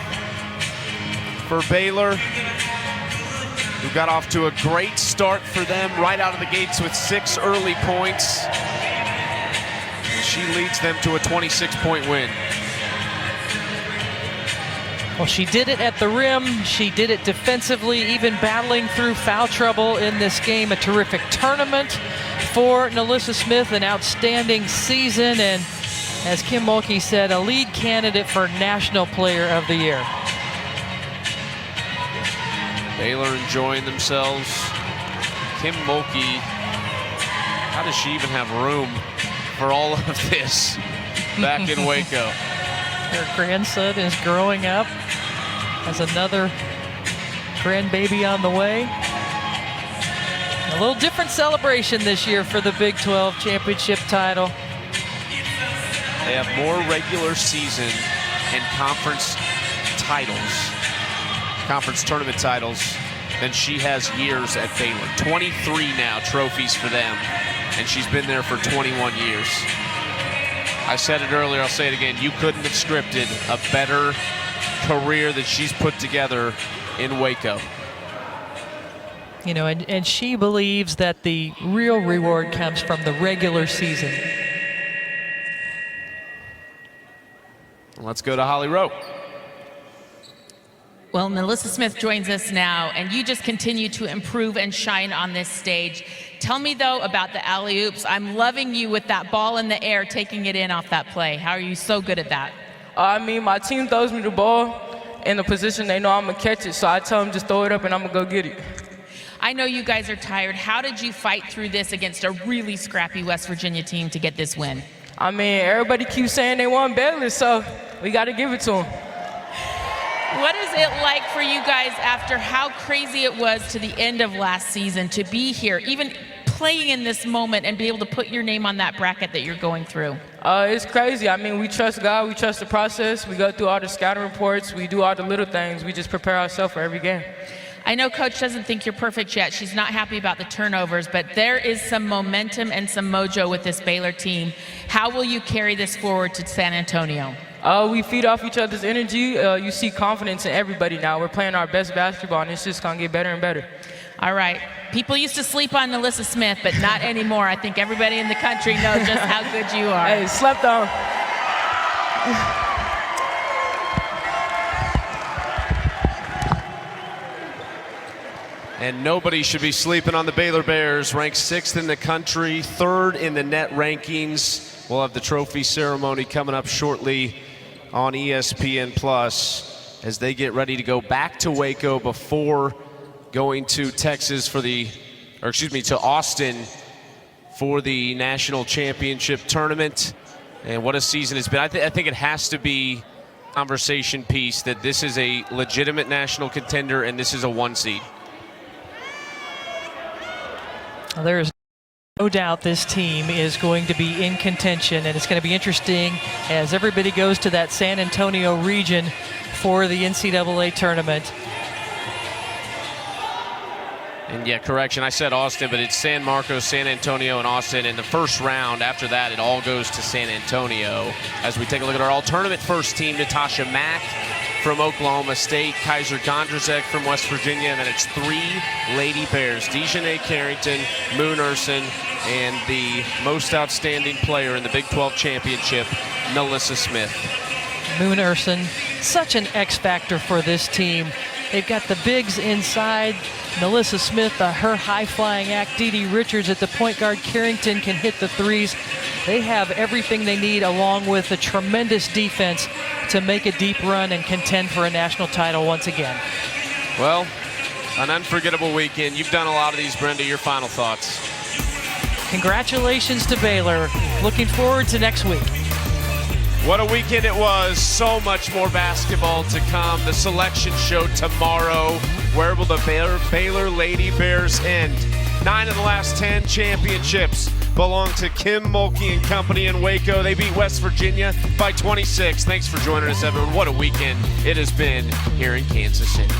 for Baylor, who got off to a great start for them right out of the gates with 6 early points. She leads them to a 26-point win. Well, she did it at the rim. She did it defensively, even battling through foul trouble in this game. A terrific tournament for Melissa Smith, an outstanding season, and as Kim Mulkey said, a lead candidate for National Player of the Year. Baylor enjoying themselves. Kim Mulkey, how does she even have room for all of this back in Waco? Her grandson is growing up, has another grandbaby on the way. A little different celebration this year for the Big 12 championship title. They have more regular season and conference tournament titles than she has years at Baylor. 23 now trophies for them, and she's been there for 21 years. I said it earlier, I'll say it again, you couldn't have scripted a better career that she's put together in Waco. You know, and she believes that the real reward comes from the regular season. Let's go to Holly Rowe. Well, Melissa Smith joins us now, and you just continue to improve and shine on this stage. Tell me, though, about the alley-oops. I'm loving you with that ball in the air, taking it in off that play. How are you so good at that? I mean, my team throws me the ball in the position they know I'm going to catch it, so I tell them just throw it up and I'm going to go get it. I know you guys are tired. How did you fight through this against a really scrappy West Virginia team to get this win? I mean, everybody keeps saying they won Baylor, so we got to give it to them. What is it like for you guys after how crazy it was to the end of last season to be here, even playing in this moment and be able to put your name on that bracket that you're going through? It's crazy. I mean, we trust God, we trust the process, we go through all the scouting reports, we do all the little things, we just prepare ourselves for every game. I know Coach doesn't think you're perfect yet. She's not happy about the turnovers, but there is some momentum and some mojo with this Baylor team. How will you carry this forward to San Antonio? We feed off each other's energy. You see confidence in everybody now. We're playing our best basketball, and it's just going to get better and better. All right. People used to sleep on Melissa Smith, but not anymore. I think everybody in the country knows just how good you are. Hey, slept on. And nobody should be sleeping on the Baylor Bears, ranked 6th in the country, 3rd in the net rankings. We'll have the trophy ceremony coming up shortly on ESPN Plus as they get ready to go back to Waco before going to to Austin for the national championship tournament. And what a season it's been. I think it has to be a conversation piece that this is a legitimate national contender and this is a 1 seed. Well, there is no doubt this team is going to be in contention, and it's going to be interesting as everybody goes to that San Antonio region for the NCAA tournament. And yeah, correction, I said Austin, but it's San Marcos, San Antonio, and Austin in the first round. After that, it all goes to San Antonio. As we take a look at our all-tournament first team, Natasha Mack from Oklahoma State, Kaiser Gondrzek from West Virginia, and then it's 3 Lady Bears, Dejanay Carrington, Moon Urson, and the most outstanding player in the Big 12 championship, Melissa Smith. Moon Urson, such an X factor for this team. They've got the bigs inside. Melissa Smith, her high-flying act. Dee Dee Richards at the point guard. Carrington can hit the threes. They have everything they need, along with a tremendous defense, to make a deep run and contend for a national title once again. Well, an unforgettable weekend. You've done a lot of these, Brenda. Your final thoughts? Congratulations to Baylor. Looking forward to next week. What a weekend it was. So much more basketball to come. The selection show tomorrow. Where will the Baylor Lady Bears end? 9 of the last 10 championships belong to Kim Mulkey and company in Waco. They beat West Virginia by 26. Thanks for joining us, everyone. What a weekend it has been here in Kansas City.